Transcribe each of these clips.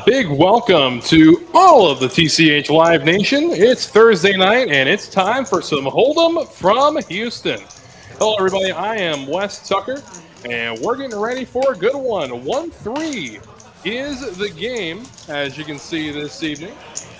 Big welcome to all of the TCH Live Nation. It's Thursday night, and it's time for some Hold'em from Houston. Hello, everybody. I am Wes Tucker, and we're getting ready for a good one. 1-3 is the game, as you can see this evening.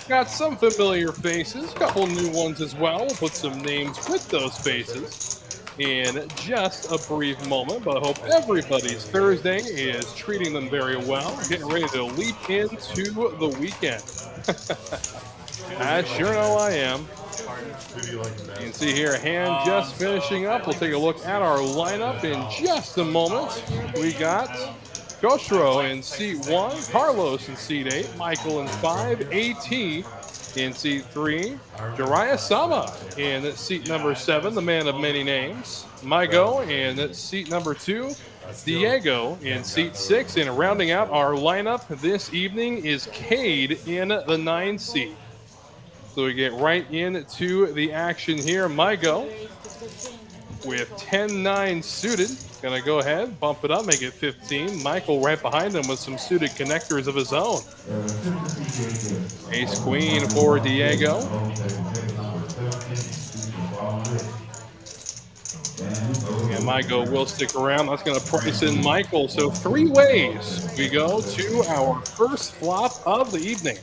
Got some familiar faces, a couple new ones as well. We'll put some names with those faces in just a brief moment, but I hope everybody's Thursday is treating them very well, getting ready to leap into the weekend. I sure know I am. You can see here, hand just finishing up. We'll take a look at our lineup in just a moment. We got Koshro in seat 1, Carlos in seat 8, Michael in 5, AT in seat 3, Jiraiya Sama in seat number 7, the man of many names, Maigo in seat number 2, Diego in seat 6, and rounding out our lineup this evening is Cade in the 9 seat. So we get right into the action here. Maigo with 10-9 suited. Gonna go ahead, bump it up, make it 15. Michael right behind him with some suited connectors of his own. Ace Queen for Diego. And Maigo will stick around. That's gonna price in Michael. So 3 ways we go to our first flop of the evening.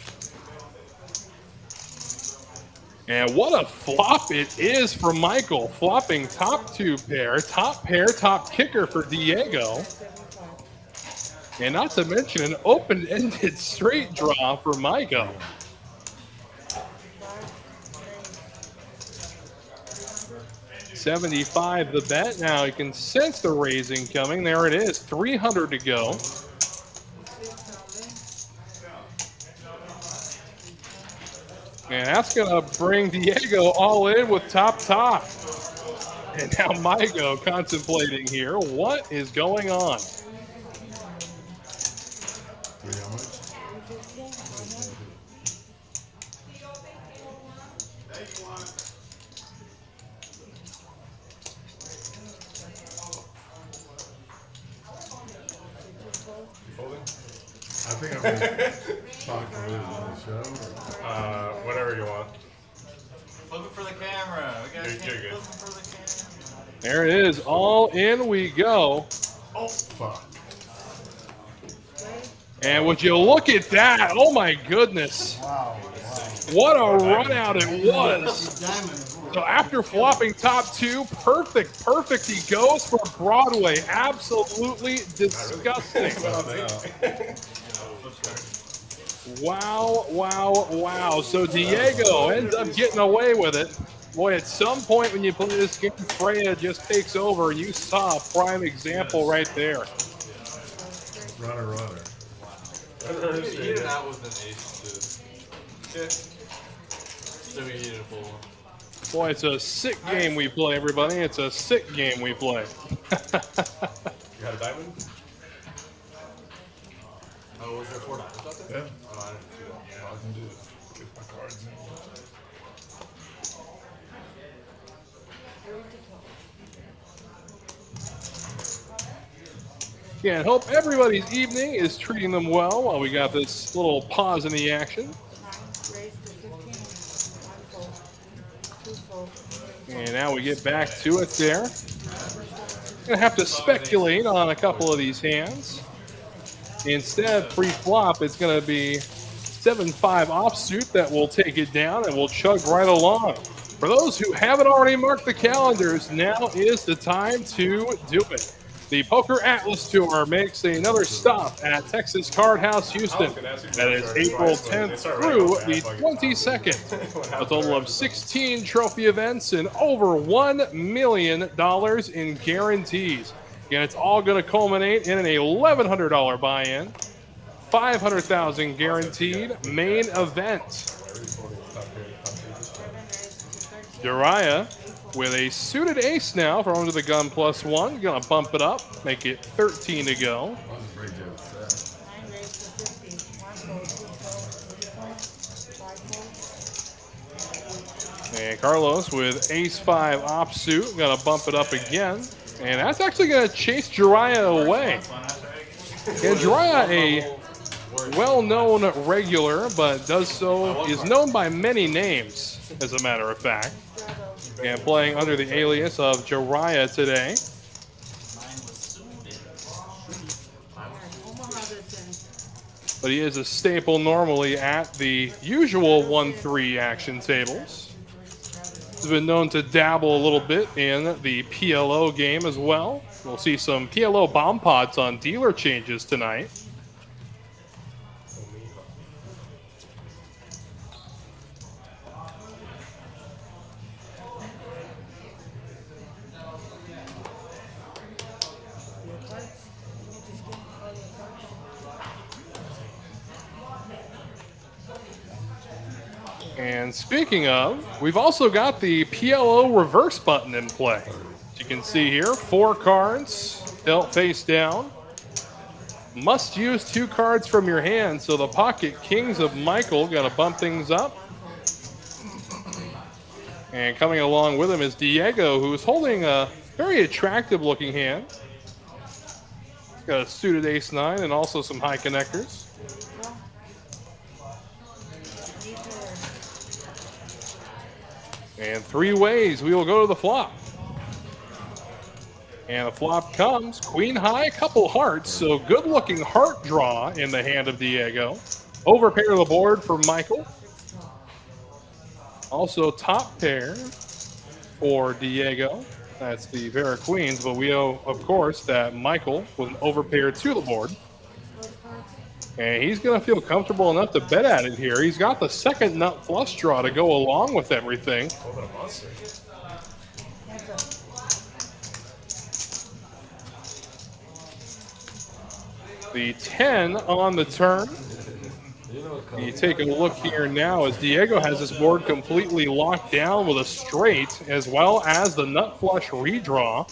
And what a flop it is for Michael, flopping top 2 pair, top kicker for Diego. And not to mention an open-ended straight draw for Maigo. $75 the bet. Now you can sense the raising coming. There it is, 300 to go. And that's going to bring Diego all in with top. And now Maigo contemplating here. What is going on? I think I'm going to talk to Liz on the show. Whatever you want. Looking for the camera. We got You're good. looking for the camera. There it is. All in we go. Oh, fuck. And would you look at that? Oh, my goodness. Wow. What a run out it was. So after flopping top 2, perfect he goes for Broadway. Absolutely disgusting. Wow. So Diego ends up getting away with it. Boy, at some point when you play this game, Freya just takes over. You saw a prime example right there. Runner. You hit it out with an ace, too. Okay. So we needed a full one. Boy, it's a sick game we play, everybody. It's a sick game we play. You got a diamond? Oh, was there 4 diamonds out there? Yeah. Oh, I didn't see that. Yeah, I can do it. Get my cards in. Yeah, and hope everybody's evening is treating them well while we got this little pause in the action. And now we get back to it there. Gonna have to speculate on a couple of these hands. Instead, pre-flop, it's gonna be 7-5 offsuit that will take it down and we'll chug right along. For those who haven't already marked the calendars, now is the time to do it. The Poker Atlas Tour makes another stop at Texas Card House, Houston. That is April 10th through the 22nd. A total of 16 trophy events and over $1 million in guarantees. Again, it's all going to culminate in an $1,100 buy-in, $500,000 guaranteed main event. Jiraiya with a suited ace now for under the gun +1. Gonna bump it up, make it 13 to go. And Carlos with ace-5 offsuit, gonna bump it up again. And that's actually gonna chase Jiraiya away. And Jiraiya, well-known regular, but is known by many names, as a matter of fact. And playing under the alias of Jiraiya today. But he is a staple normally at the usual 1-3 action tables. He's been known to dabble a little bit in the PLO game as well. We'll see some PLO bomb pods on dealer changes tonight. And speaking of, we've also got the PLO reverse button in play. As you can see here, 4 cards dealt face down. Must use 2 cards from your hand, so the pocket kings of Michael got to bump things up. And coming along with him is Diego, who's holding a very attractive looking hand. Got a suited ace-9 and also some high connectors. And 3 ways we will go to the flop. And the flop comes queen high, a couple hearts, so good looking heart draw in the hand of Diego. Overpair the board for Michael. Also top pair for Diego. That's the pair of queens, but we know, of course, that Michael with an overpair to the board. And he's going to feel comfortable enough to bet at it here. He's got the second nut flush draw to go along with everything. The 10 on the turn. You take a look here now as Diego has his board completely locked down with a straight as well as the nut flush redraw.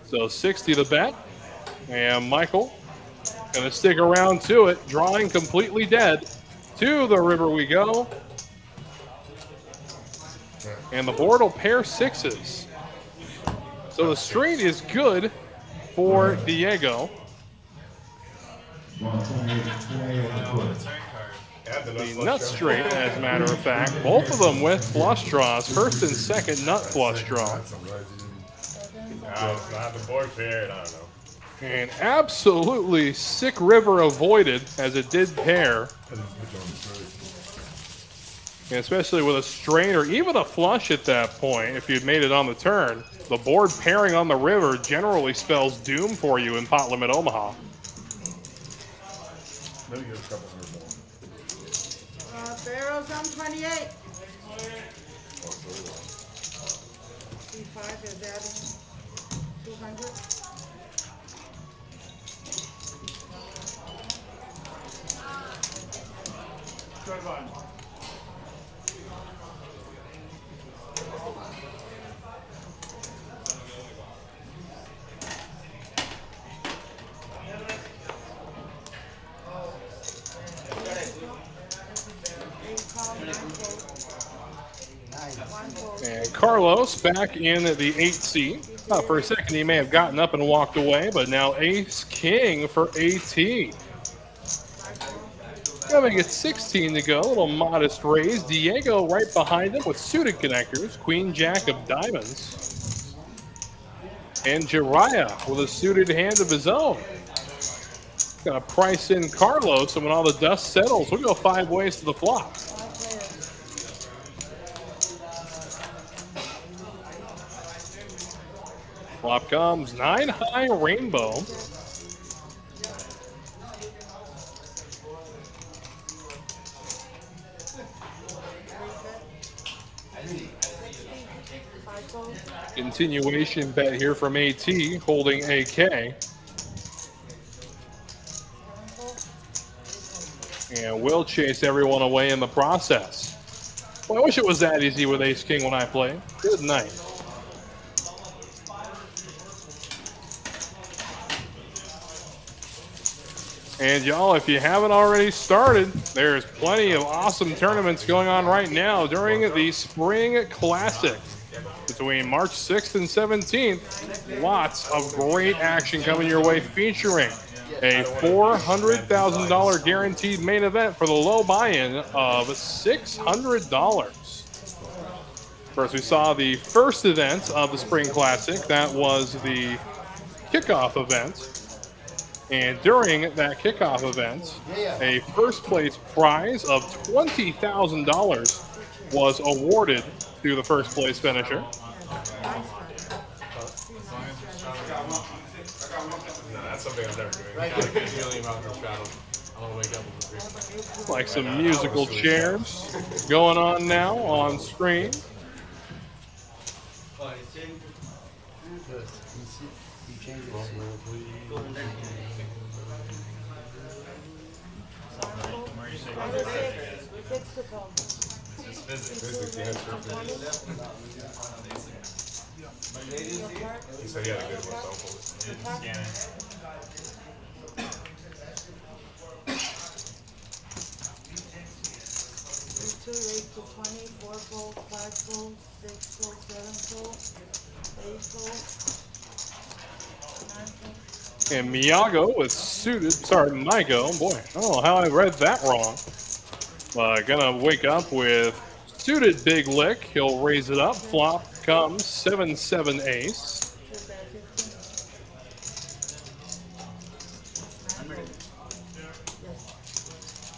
So 60 to bet, and Michael gonna stick around to it, drawing completely dead. To the river we go, and the board will pair 6s. So the straight is good for Diego. The nut straight, as a matter of fact, both of them with flush draws, first and second nut flush draw. The board paired, I don't know. And absolutely sick river avoided as it did pair. And especially with a straight or even a flush at that point, if you'd made it on the turn, the board pairing on the river generally spells doom for you in pot limit Omaha. Maybe get a couple hundred more. Barrels on 28. C5 is adding 200. And Carlos back in the 8th seat. For a second, he may have gotten up and walked away, but now ace-king for AT. Gonna make it 16 to go. A little modest raise. Diego right behind him with suited connectors. Queen-jack of diamonds. And Jiraiya with a suited hand of his own. Gonna price in Carlos, and when all the dust settles, we'll go 5 ways to the flop. Flop comes 9 high rainbow. Continuation bet here from AT, holding AK. And will chase everyone away in the process. Well, I wish it was that easy with ace-king when I play. Good night. And y'all, if you haven't already started, there's plenty of awesome tournaments going on right now during the Spring Classic. between March 6th and 17th. Lots of great action coming your way, featuring a $400,000 guaranteed main event for the low buy-in of $600. First, we saw the first event of the Spring Classic. That was the kickoff event. And during that kickoff event, a first place prize of $20,000 was awarded to the first place finisher. That's something I'm never doing. I got a good feeling about this battle. I want to wake up with a dream. Like some musical chairs going on now on screen. He said he had a good one, so Scan it. Two, 8 to 20, 4 fold, 5 fold, 6 fold, 7 fold, 8 fold, 9 fold. And Miyago was suited, sorry, Migo, boy, I don't know how I read that wrong. Gonna wake up with suited big lick. He'll raise it up. Flop comes 7-7 ace.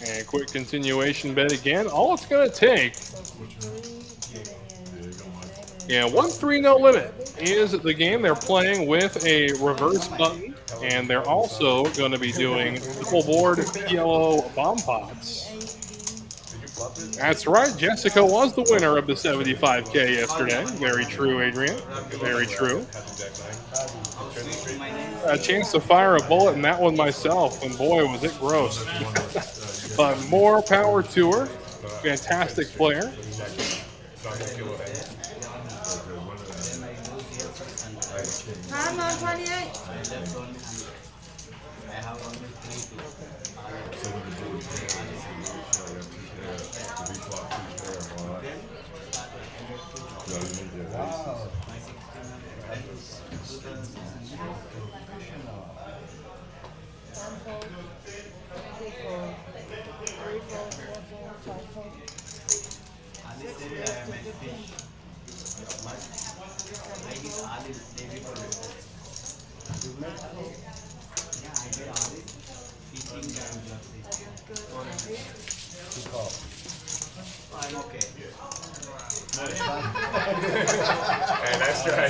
And quick continuation bet again. All it's gonna take, yeah, 1-3 no limit is the game. They're playing with a reverse button, and they're also going to be doing double board yellow bomb pots. That's right, Jessica was the winner of the 75K yesterday. Very true, Adrian. Very true. A chance to fire a bullet in that one myself, and boy, was it gross. But more power to her. Fantastic player. Time on 28. I'm okay. Hey, nice try.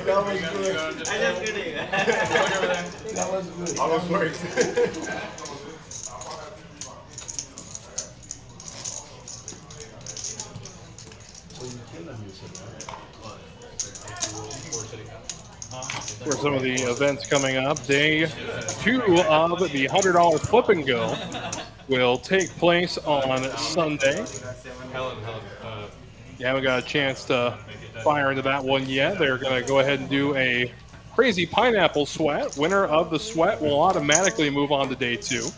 That was good. I'm just kidding. That was good. Almost worked. So you kill him, you said, For some of the events coming up, day 2 of the $100 Flip and Go will take place on Sunday. You haven't got a chance to fire into that one yet. They're going to go ahead and do a crazy pineapple sweat. Winner of the sweat will automatically move on to day 2.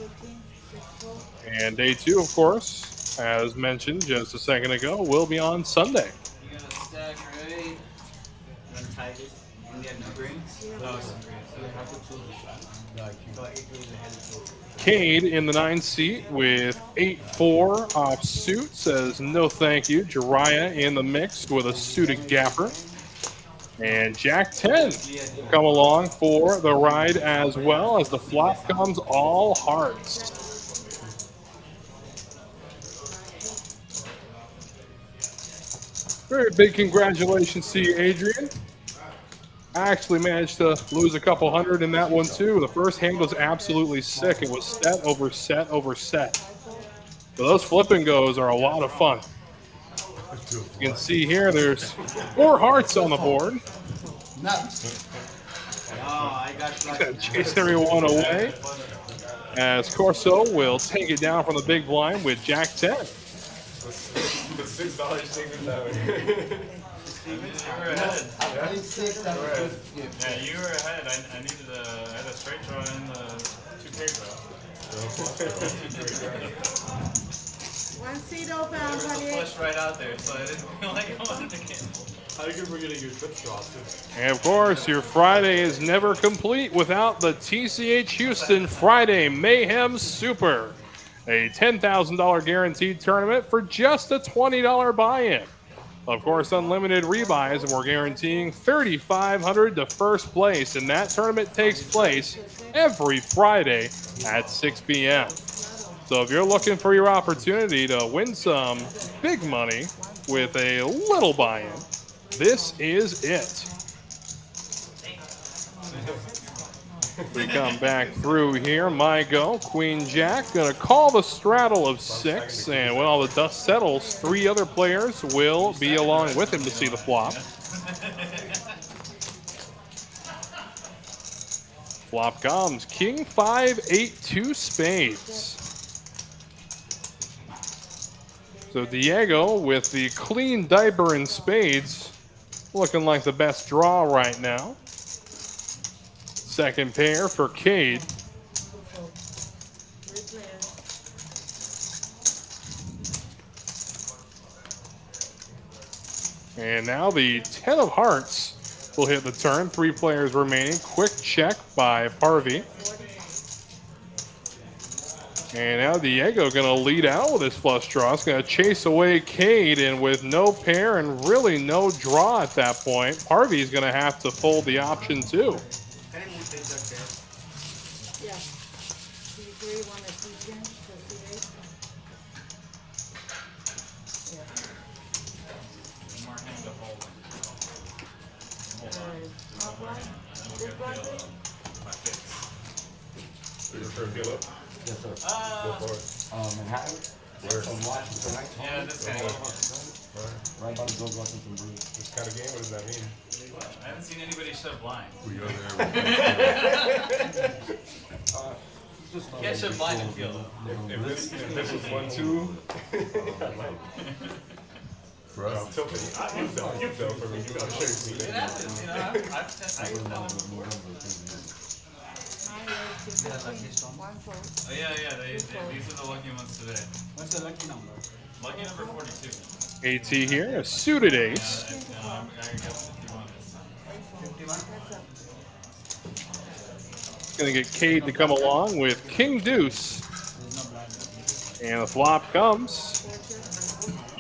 And day 2, of course, as mentioned just a second ago, will be on Sunday. You got a stack, right? One tigers. And we have no greens? No, some greens. So you have to choose the shot. Cade in the 9 seat with 8-4 offsuit says no thank you. Jiraiya in the mix with a suited gapper. And Jack 10 will come along for the ride as well as the flop comes all hearts. Very big congratulations to you, Adrian. I actually managed to lose a couple hundred in that one too. The first hand was absolutely sick. It was set over set over set. So those flip and goes are a lot of fun. You can see here there's 4 hearts on the board. I got Chase everyone away. As Corso will take it down from the big blind with Jack 10. The $6 savings that way. You were ahead. I think 6, that was good. Yeah, you were ahead. I had a straight draw and 2 pay draw. One seat open, There was a honey. flush right out there, so I didn't feel like I wanted to gamble. How you can getting your trip dropped? And of course, your Friday is never complete without the TCH Houston Friday Mayhem Super, a $10,000 guaranteed tournament for just a $20 buy-in. Of course, unlimited rebuys, and we're guaranteeing $3,500 to first place, and that tournament takes place every Friday at 6 p.m. So if you're looking for your opportunity to win some big money with a little buy-in, this is it. We come back through here. My go. Queen Jack going to call the straddle of 6. And when all the dust settles, 3 other players will be along with him to see the flop. Flop comes King 5, 8, 2 spades. So Diego with the clean diaper and spades, looking like the best draw right now. Second pair for Cade. And now the 10 of hearts will hit the turn. 3 players remaining. Quick check by Parvy. And now Diego going to lead out with his flush draw. He's going to chase away Cade, and with no pair and really no draw at that point, Parvy's going to have to fold the option too. Yeah. C3, one at C10, so C8. Yeah. One more hand to hold. Top one. This one. My kicks. Your first deal up? Yes, sir. Go for it. Manhattan. Where? From Washington tonight. Yeah, this kind of game. Right by the George Washington Bridge. This kind of game, what does that mean? I haven't seen anybody shove blind. We go there. You can't shove blind and feel. If this was 1-2, for us, I'm tilting. You fell for me. You got to show me. It happens, you know. I've tested it. One fold. Oh, yeah, these are the lucky ones today. What's the lucky number? Lucky number 42. AT here, a suited ace. I got 51 this time. 51? Going to get Cade to come along with King Deuce. And the flop comes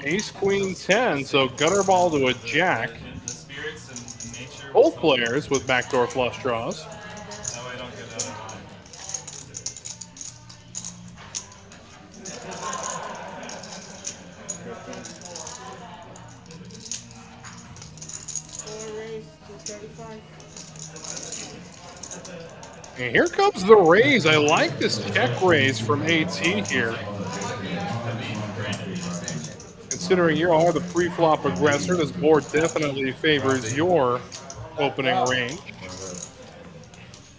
Ace Queen 10, so gutter ball to a jack. The spirits and nature. Both players with backdoor flush draws. That way I don't get out of line. Four raise to 35. And here comes the raise. I like this check raise from AT here. Considering you are the pre-flop aggressor, this board definitely favors your opening range.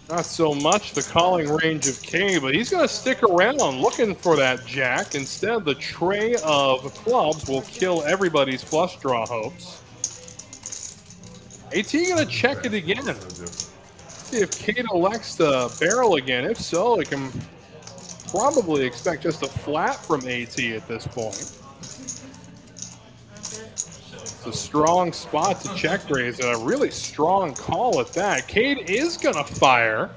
Not so much the calling range of K, but he's going to stick around looking for that jack. Instead, the tray of clubs will kill everybody's flush draw hopes. AT going to check it again. See if Kate elects to barrel again. If so, it can probably expect just a flat from AT at this point. It's a strong spot to check raise and a really strong call at that. Cade is going to fire.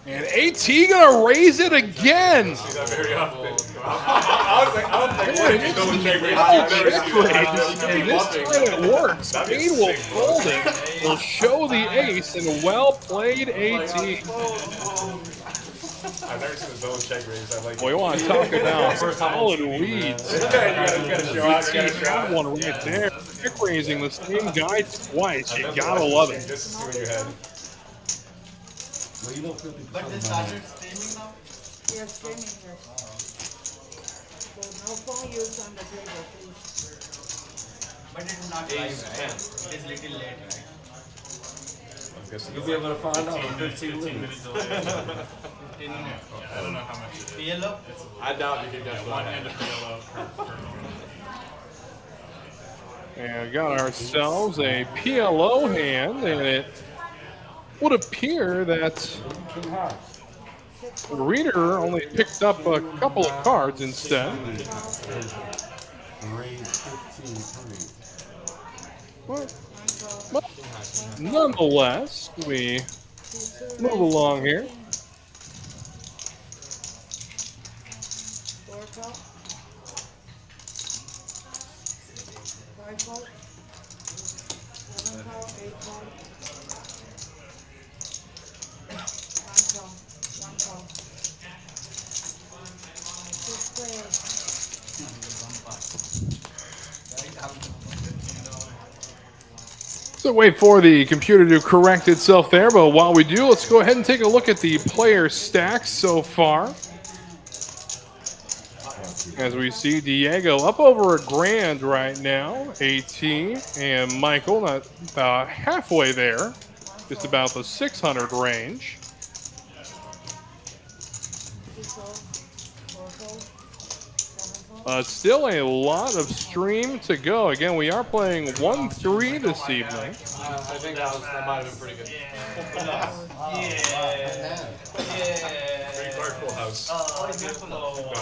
And AT gonna raise it again. See that very often. I was like, what if you double check raise? And this time it works. Spade will fold it. Will show the ace, and well played, AT. I've never seen a double check raise. I like Boy, you want to talk about solid weeds. You gotta show out. You gotta show Got out. one right there. Check raising the same guy twice. You gotta love it. Just to see what you had. Well, you don't feel the But this started streaming now? Yes, streaming, yes. So no phone use on the table, please. But it's not Ace live, right? 10. It is little late, right? I'm guessing you'll be able to find out in 15 minute minutes. delay. 15 minutes. I don't know how much it is. PLO? I doubt you could guess One that. hand to PLO per And we got ourselves a PLO hand, and it would appear that the reader only picked up a couple of cards instead. Grade 15-3. But nonetheless, we move along here. Four call. Five call. Seven call, 8 call. One call. Six players. So wait for the computer to correct itself there, but while we do, let's go ahead and take a look at the player stacks so far. As we see Diego up over $1,000 right now, AT and Michael not about halfway there, just about the 600 range. Two call. Four call. Seven call. Still a lot of stream to go. Again, we are playing 1-3 this evening. I think that might have been pretty good. Three card full house.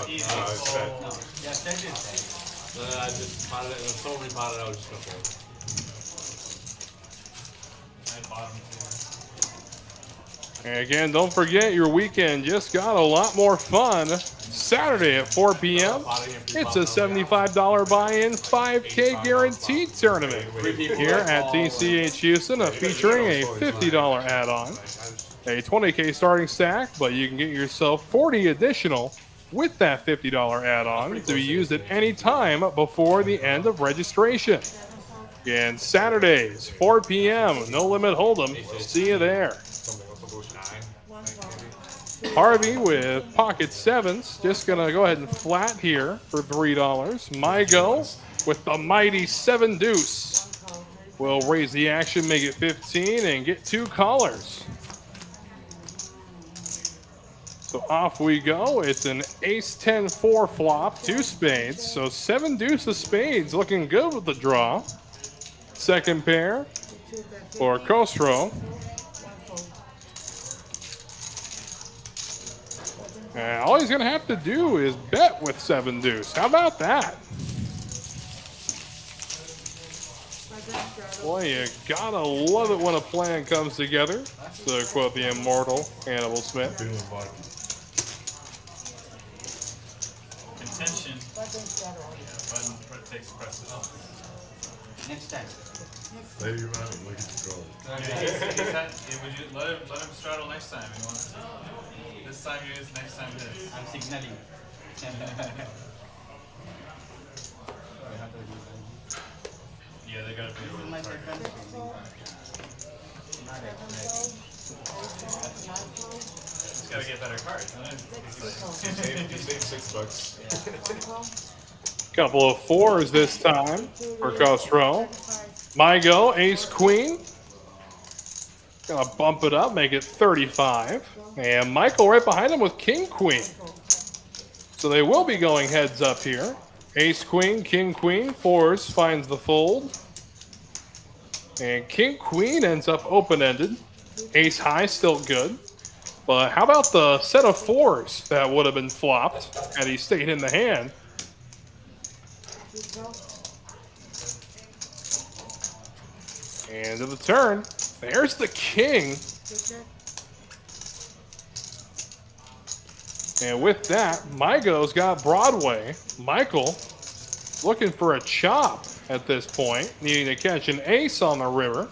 Easy. It's set. No, yeah, set is set. I just potted it, and so repotted, I was just gonna fold. And again, don't forget your weekend just got a lot more fun. Saturday at 4 p.m. It's a $75 buy-in 5K guaranteed tournament here at TCH Houston, featuring a $50 add-on, a 20K starting stack, but you can get yourself 40 additional with that $50 add-on to be used at any time before the end of registration. Again, Saturdays, 4 p.m., no limit hold'em. See you there. One call. Harvey with pocket sevens, just gonna go ahead and flat here for $3. Mygo with the mighty 7 deuce. One call. We'll raise the action, make it 15, and get 2 callers. So off we go. It's an ace 10-4 flop, 2 spades. So 7 deuce of spades, looking good with the draw. Second pair Two bet. for Kostro. One fold. And all he's gonna have to do is bet with 7 deuce. How about that? Boy, you gotta love it when a plan comes together, to quote the immortal Hannibal Smith. Feeling lucky. Intention, Button shadow. but takes precedence. Next time. Lady of Mountain, look at the gold. Would you let him straddle next time he wants to? This time he is, next time it is. I'm signaling. Yeah, they gotta be a This is little my target. second Six thing. fold. Not Seven ready. fold. 8 fold. 9 fold. Just gotta get better cards, huh? 6 fold. You saved $6. One call. Couple of 4s this time for Kostro. 35. Mygo, ace queen. Gonna bump it up, make it 35. And Michael right behind him with king queen. So they will be going heads up here. Ace queen, king queen, 4s finds the fold. And king queen ends up open-ended. Ace high still good. But how about the set of 4s that would have been flopped had he stayed in the hand? Two call. End of the turn. There's the king. Two check. And with that, Mygo's got Broadway. Michael looking for a chop at this point, needing to catch an ace on the river.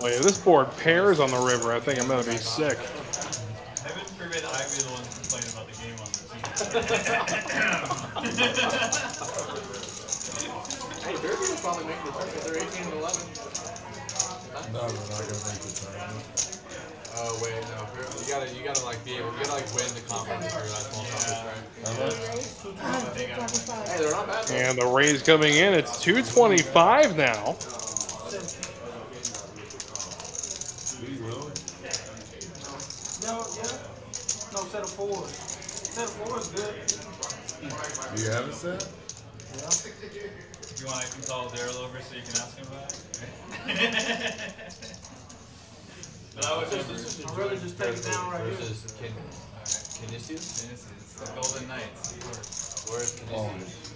Wait, if this board pairs on the river, I think I'm gonna be sick. Heaven forbid I be the one complaining about the game on the Hey, Derby will probably make the tournament. They're 18 and 11. No, we're not going to make the tournament. Oh wait, no. You gotta like be able. You gotta like win the conference for that small conference, right? Hey, they're not bad. Though. And the raise coming in. It's 225 now. No, set of fours. Set of fours good. Do you have a set? You want to call Daryl over so you can ask him about it? But I would just, I'd rather just take it down right here. Versus Canisius? It's the Golden Knights. Where's Canisius?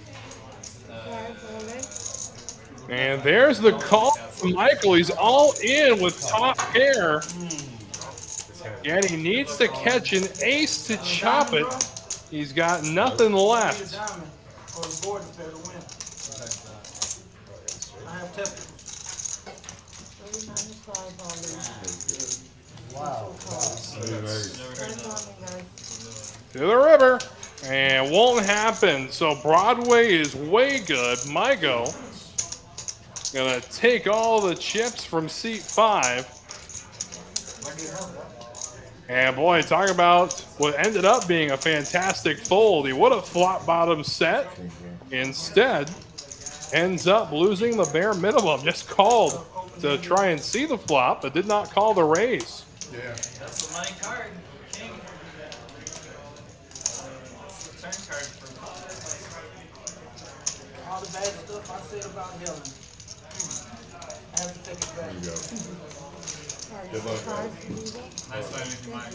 And there's the call from Michael. He's all in with top pair. And he needs to catch an ace to chop it. He's got nothing left. Diamond or the board is better to win. I have testicles. Wow. To the river. And won't happen. So Broadway is way good. Mygo gonna take all the chips from seat 5. And boy, talk about what ended up being a fantastic fold. He would have flop bottom set. Instead, ends up losing the bare minimum. Just called to try and see the flop, but did not call the raise. Yeah. That's the money card. King. That's the turn card for All the bad stuff I said about Helen. I have to take it back. There you go. Good luck. nice playing with you, Mike.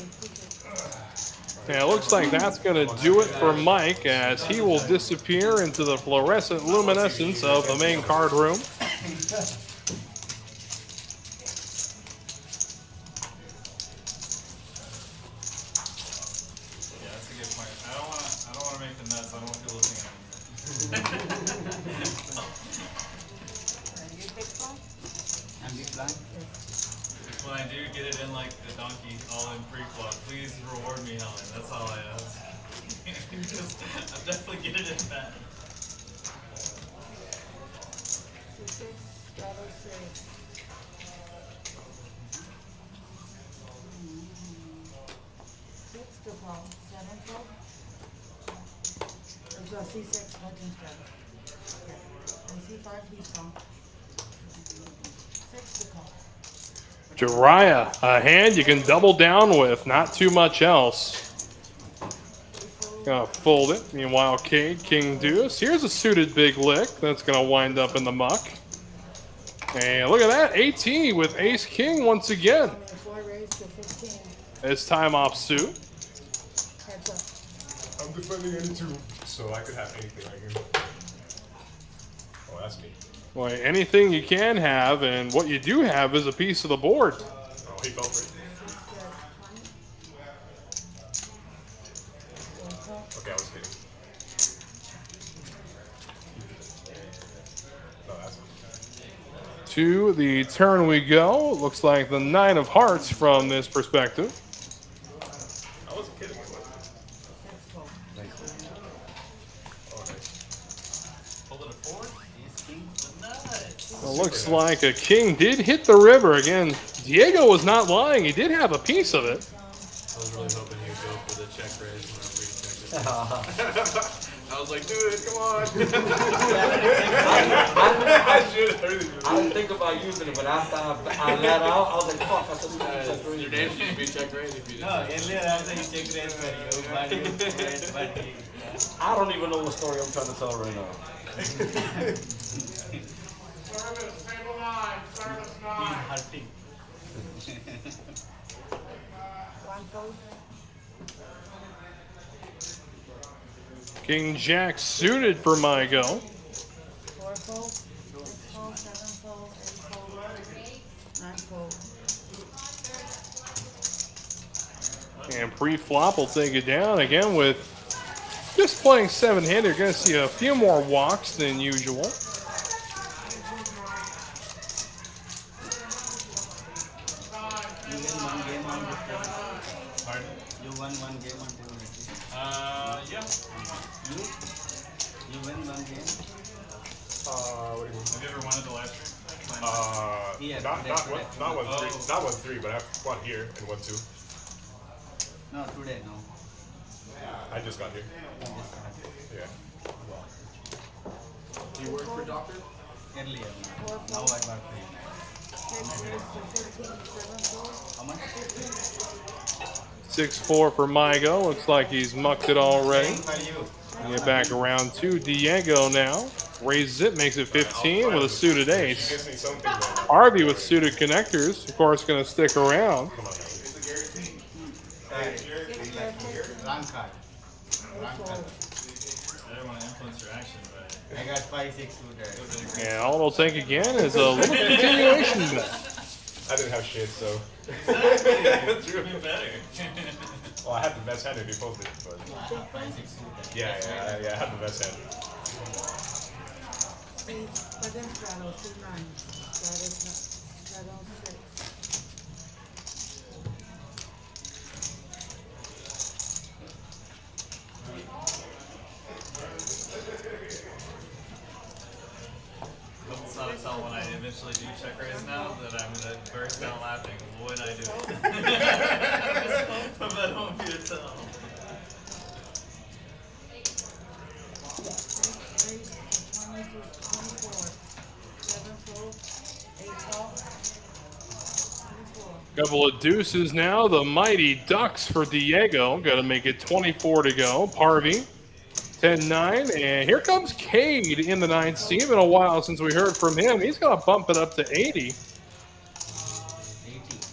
Yeah, it looks like that's going to do it for Mike as he will disappear into the fluorescent luminescence of the main card room. Yeah, that's a good point. I don't want to make the nuts. I don't feel losing And this line? When I do get it in like the donkey all in pre-flop, please reward me, Helen. That's all I ask. Because I'm definitely getting it in that. There's a C6 hunting strategy. And C5 he's gone. 6 to call. Jiraiya, a hand you can double down with, not too much else. Gonna fold it. Meanwhile, King Deuce. Here's a suited big lick that's gonna wind up in the muck. And look at that, 18 with Ace King once again. 4 raised to 15. This time off suit. Heads up. I'm defending any two, so I could have anything right here. Oh, that's me. Boy, anything you can have, and what you do have is a piece of the board. Oh, he fell for it. Okay, I was kidding. No, that's me. To the turn we go. Looks like the 9 of hearts from this perspective. I wasn't kidding. Hold it a 4. He's king. The nuts. It looks like a king did hit the river again. Diego was not lying. He did have a piece of it. I was really hoping he would go for the check raise whenever he checked it. I was like, dude, come on. I didn't think about using it, but after I let out, I was like, fuck, I should check raise. Your name should be check raise if you didn't. No, earlier after you check raise for you, but I don't even know what story I'm trying to tell right now. he's hurting. One fold. King Jack suited for Mygo. 4 fold. 6 fold. 7 fold. 8 fold. 9 fold. And pre-flop will take it down again with just playing 7-handed. You're going to see a few more walks than usual. You win one game on this table. Pardon? You won one game on table. Yeah. You win one game. What do you mean? Have you ever won at the live stream? Here, not today, not one, today. not 1-3, not 1-3, but I have one here and 1-2. No, today, no. I just got here. Yeah. Do you work for doctor? Earlier, now I got paid. How much? 6-4 for Mygo. Looks like he's mucked it already. For you. Get back around to Diego now. Raises it, makes it 15 with a suited She ace. gives me something then. Harvey with suited connectors, of course, going to stick around. Come on now. Wrong card. Wrong card. I didn't want to influence your action, but I got 5-6 suited. And all it'll take again is a little continuation bet. I didn't have shit, so. it's even better. Well, I had the best hand if you posted, but 5-6 suited. yeah, I had the best hand. But then straddle 2-9. Straddle 6. It's not until when I eventually do check raise now that I'm gonna burst out laughing when I do it. But that won't be a tell. Couple of deuces now. The mighty Ducks for Diego. Got to make it 24 to go. Parvy, 10-9. And here comes Cade in the ninth. It's been a while since we heard from him. He's going to bump it up to 80.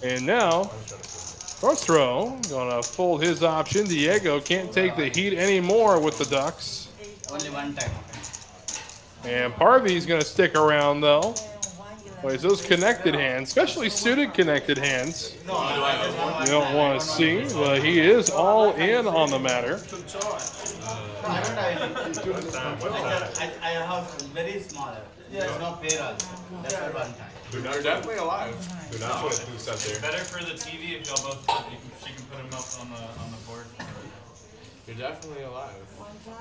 And now, first throw. Going to fold his option. Diego can't take the heat anymore with the Ducks. Only one time. And Parvy's going to stick around, though. Plays those connected hands, especially suited connected hands. You don't want to see, but he is all in on the matter. I don't have I have very small. There's no pair also. That's for one time. Do not You're definitely alive. Do not put a deuce out there. Better for the TV if y'all both. She can put him up on the board. You're definitely alive.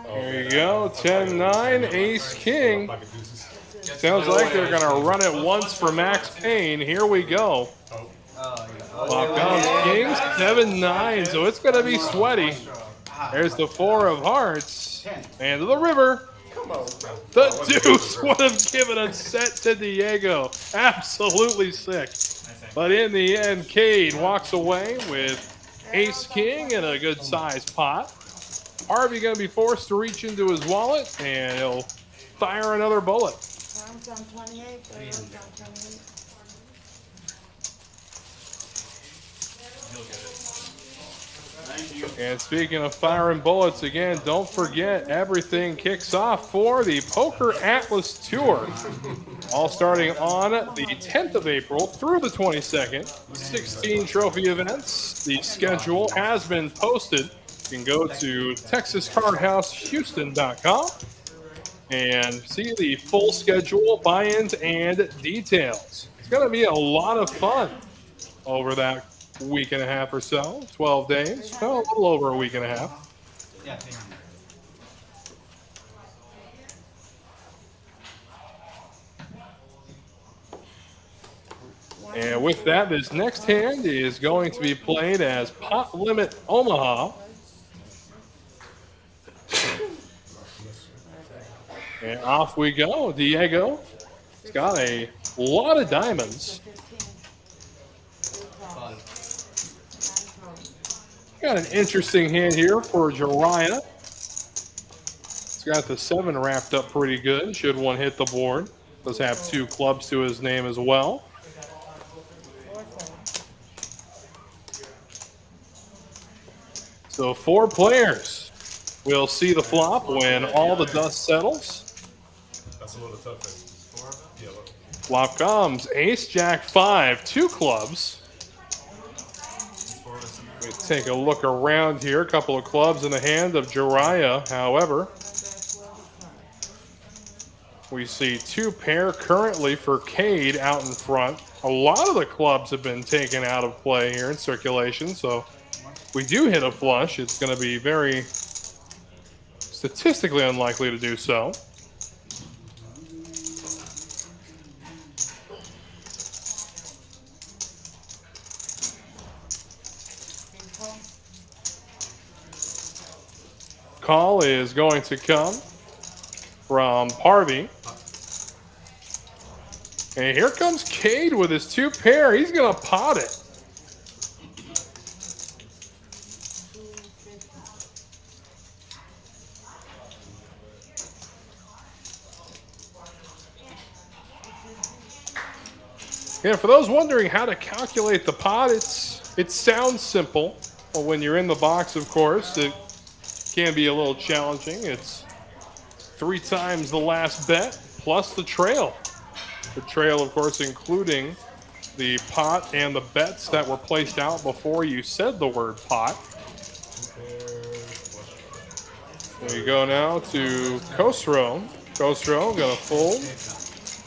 There you go, 10-9, Ace King. Pocket deuces. Sounds like they're going to run it once for Max Payne. Here we go. Oh. Flop comes Kings, 7-9, so it's going to be sweaty. There's the 4 of hearts. And to the river. The deuce would have given a set to Diego. Absolutely sick. But in the end, Cade walks away with Ace King in a good sized pot. Harvey going to be forced to reach into his wallet, and he'll fire another bullet. Rounds on 28. Rounds on 28. He'll get it. And speaking of firing bullets, again, don't forget everything kicks off for the Poker Atlas Tour. All starting on the 10th of April through the 22nd. 16 trophy events. The schedule has been posted. You can go to TexasCardHouseHouston.com and see the full schedule, buy-ins, and details. It's going to be a lot of fun over that week and a half or so, 12 days, well, a little over a week and a half. Yeah, 300. And with that, this next hand is going to be played as Pot Limit Omaha. And off we go. Diego has got a lot of diamonds. Got an interesting hand here for Jiraiya. He's got the 7 wrapped up pretty good. Should one hit the board. Does have 2 clubs to his name as well. So 4 players will see the flop when all the dust settles. That's a little tough. Yeah, look. Flop comes Ace, Jack, 5, 2 clubs. We take a look around here. A couple of clubs in the hand of Jiraiya, however. We see 2 pair currently for Cade out in front. A lot of the clubs have been taken out of play here in circulation, so if we do hit a flush, it's going to be very statistically unlikely to do so. call is going to come from Parvy. And here comes Cade with his 2 pair. He's going to pot it. And for those wondering how to calculate the pot, it sounds simple. But when you're in the box, of course, it can be a little challenging. It's 3 times the last bet plus the trail. The trail, of course, including the pot and the bets that were placed out before you said the word pot. There you go now to Khosrow. Khosrow going to fold.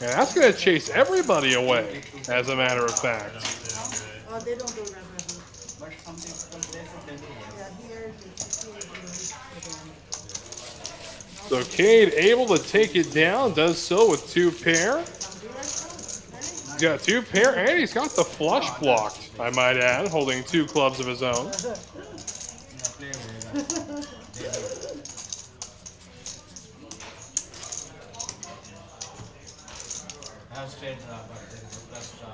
And that's going to chase everybody away, as a matter of fact. Oh, they don't do regular. But something Yeah, here, So Cade able to take it down, does so with 2 pair. He's got 2 pair, and he's got the flush blocked, I might add, holding 2 clubs of his own. I have straight draw, but there is a plus draw.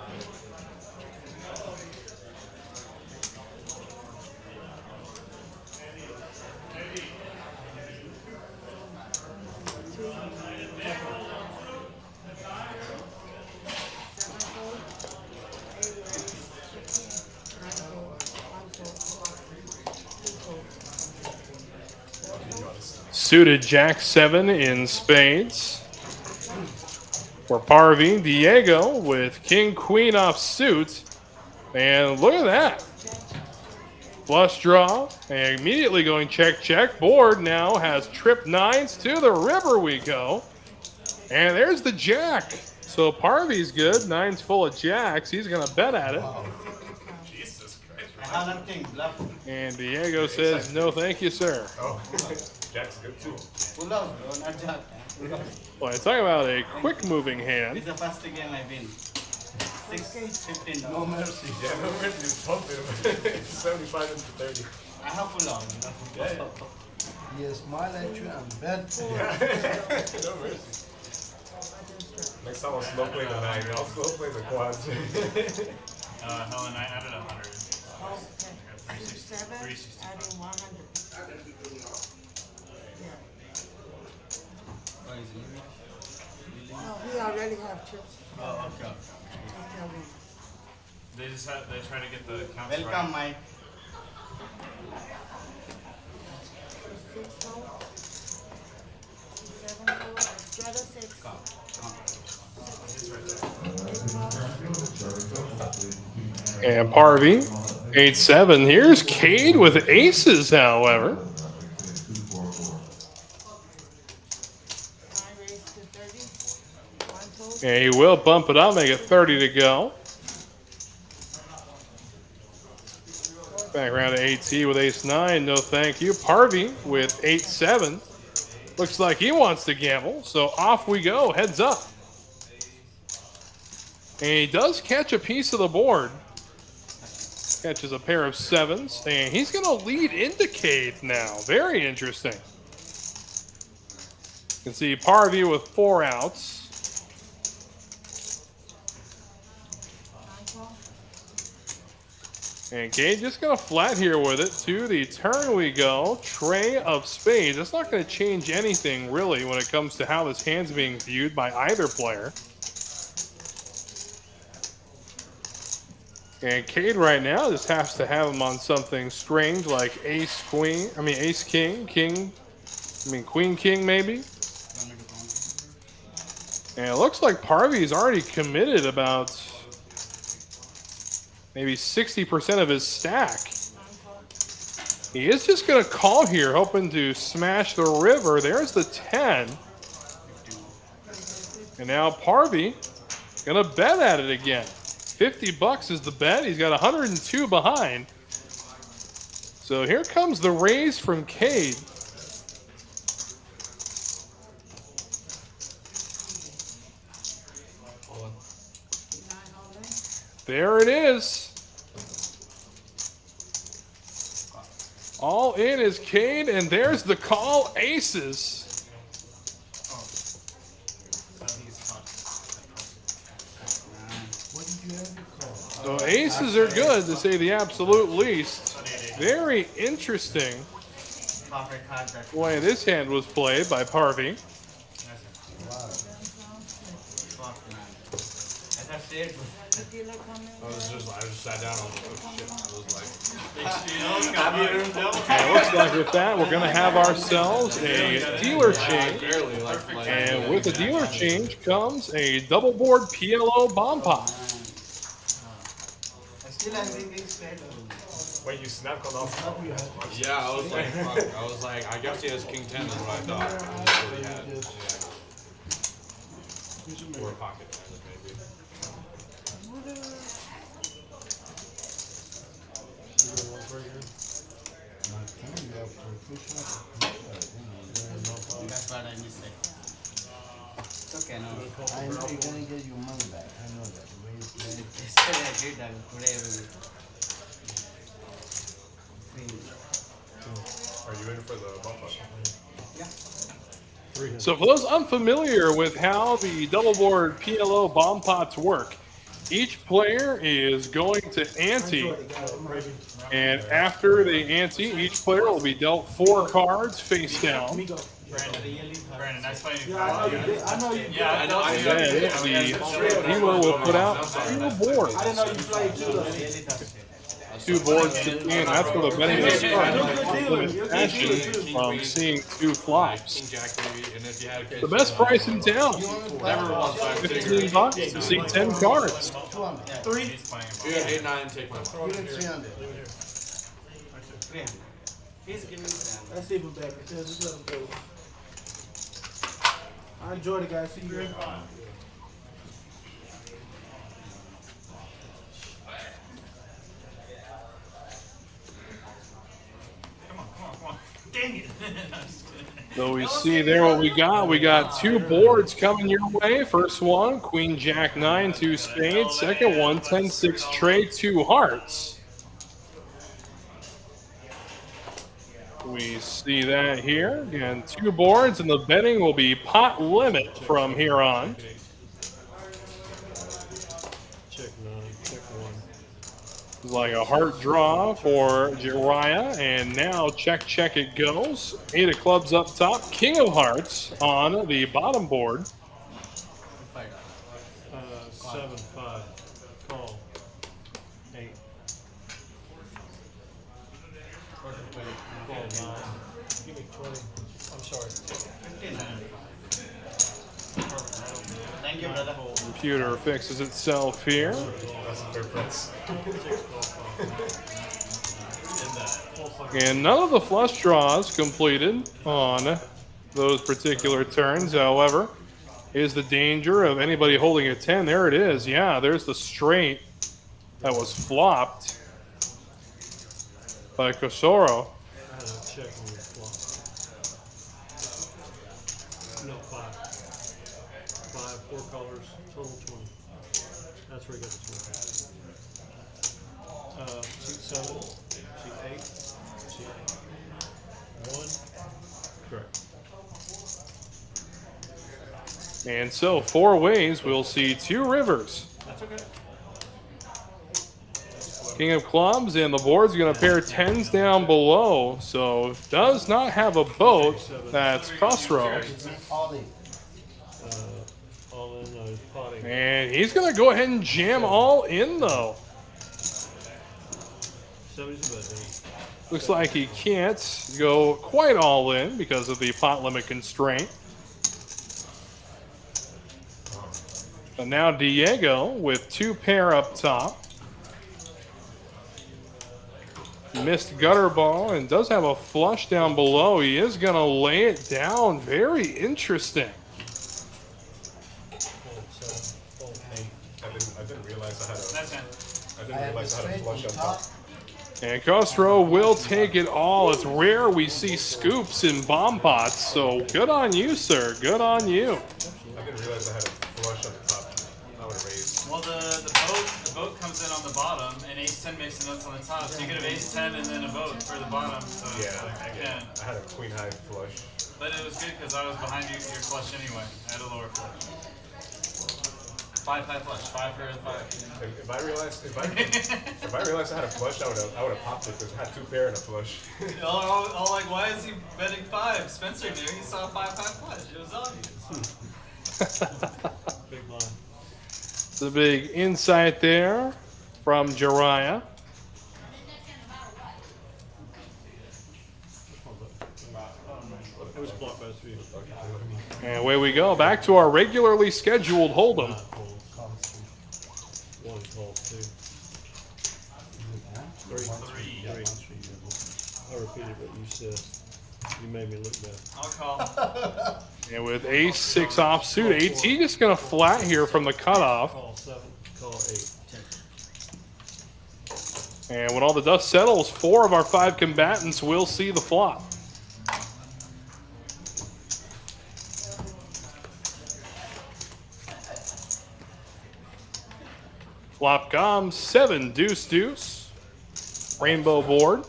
Suited Jack 7 in spades. For Parvy, Diego with King Queen off suit. And look at that. Flush draw. And immediately going check, check. Board now has trip 9s to the river we go. And there's the jack. So Parvy's good. 9's full of jacks. He's going to bet at it. Jesus Christ. I have nothing, bluff. And Diego says, no thank you, sir. Oh, Jack's good too. Full house, bro, not jack. Well, I talk about a quick moving hand. It's the first game I win. 6-15. No mercy. Yeah, no mercy. It's pumping. 75 into 30. I have full house. He smile at you and bet. No mercy. Next time I'll slow play the 9. I'll slow play the quads. Helen, I added 100. Okay. 7, adding 100. Yeah. No, we already have chips. Oh, okay. Just tell me. They try to get the counts Welcome, right. Mike. 6 fold, 7 fold, strata 6. And Parvy, 8-7. Here's Cade with aces, however. I raised to 30. 1 fold. And he will bump it up, make it 30 to go. Back around to AT with ace-9, no thank you. Parvy with 8-7. Looks like he wants to gamble, so off we go, heads up. And he does catch a piece of the board. Catches a pair of 7s, and he's going to lead into Cade now. Very interesting. You can see Parvy with 4 outs. And Cade just going to flat here with it. To the turn we go. Tray of spades. That's not going to change anything, really, when it comes to how this hand's being viewed by either player. And Cade right now just has to have him on something strange like ace-king, queen-king maybe. And it looks like Parvy's already committed about maybe 60% of his stack. He is just going to call here, hoping to smash the river. There's the 10. And now Parvy going to bet at it again. $50 is the bet. He's got 102 behind. So here comes the raise from Cade. There it is. All in is Cade, and there's the call, aces. What did you have to call? So aces are good, to say the absolute least. Very interesting the way this hand was played by Parvy. The dealer come in. I just sat down and was like, shit. I was like, And it looks like with that, we're going to have ourselves a dealer change. barely like And with the dealer change comes a double board PLO bomb pot. Wait, you snapped on off? yeah, I was like, fuck. I was like, I guess he has king 10 is what I thought. And that's what he had. Yeah. Or pocket 10 maybe. That's what I missed. It's okay, no. I know you're gonna get your money back. I know that. The way you play. Yesterday I did that. Today I will. Are you in for the bump up? So for those unfamiliar with how the double board PLO bomb pots work, each player is going to ante, and after they ante, each player will be dealt 4 cards face down. Brandon, nice playing. I know you. Yeah, I know. And then the dealer will put out 2 boards. I didn't know you played too. 2 boards to and that's where the betting will start. Action from seeing 2 flops. King jack maybe, and if you had a The best price in town, never once I figured. $15 to see 10 cards. 3. He's playing. If you had 8, 9, take my You did 300. Please give me that. That's even better. Just let him go. I enjoy the guys. See you. Come on. Dang it. So we see there what we got. We got 2 boards coming your way. First one, Queen Jack 9, 2 spades. Second one, 10-6 trade, 2 hearts. We see that here. Again, 2 boards, and the betting will be pot limit from here on. Check 9, check 1. It's like a heart draw for Jiraiya, and now check it goes. 8 of clubs up top, king of hearts on the bottom board. 7, 5. Call. 8. Call 9. Give me 20. I'm sorry. Thank you, brother. Computer fixes itself here. That's the difference. And none of the flush draws completed on those particular turns, however, is the danger of anybody holding a 10. There it is. Yeah, there's the straight that was flopped by Kosoro. I had a check on your flop. No, 5. 5, 4 colors, total 20. That's where you got the 20. Seat 7, seat 8, seat 1. Correct. And so 4 ways, we'll see 2 rivers. That's okay. King of clubs, and the board's going to pair 10s down below, so does not have a boat. That's Khosrow. All in. All in, potting. And he's going to go ahead and jam all in, though. 70's a bet. Looks like he can't go quite all in because of the pot limit constraint. But now Diego with 2 pair up top. Missed gutter ball and does have a flush down below. He is going to lay it down. Very interesting. I didn't realize I had a. That's it. I didn't realize I had a flush on top. And Khosrow will take it all. It's rare we see scoops in bomb pots, so good on you, sir. Good on you. I didn't realize I had a flush on the top. I would have raised. Well, the vote comes in on the bottom, and ace 10 makes the nuts on the top. So you could have ace 10 and then a vote for the bottom. So it's like, I can't. I had a queen high flush. But it was good because I was behind you, your flush anyway. I had a lower flush. 5 high flush, 5 for 5. If I realized I had a flush, I would have popped it because I had 2 pair and a flush. all like, why is he betting 5? Spencer knew he saw 5 high flush. It was obvious. Big line. The big insight there from Jiraiya. It was blocked by 3. And away we go. Back to our regularly scheduled hold'em. 1 call 2. 3. I repeated what you said. You made me look bad. I'll call. And with ace 6 offsuit, AT just going to flat here from the cutoff. Call 7. Call 8. And when all the dust settles, 4 of our 5 combatants will see the flop. Flop comes 7 deuce deuce. Rainbow board.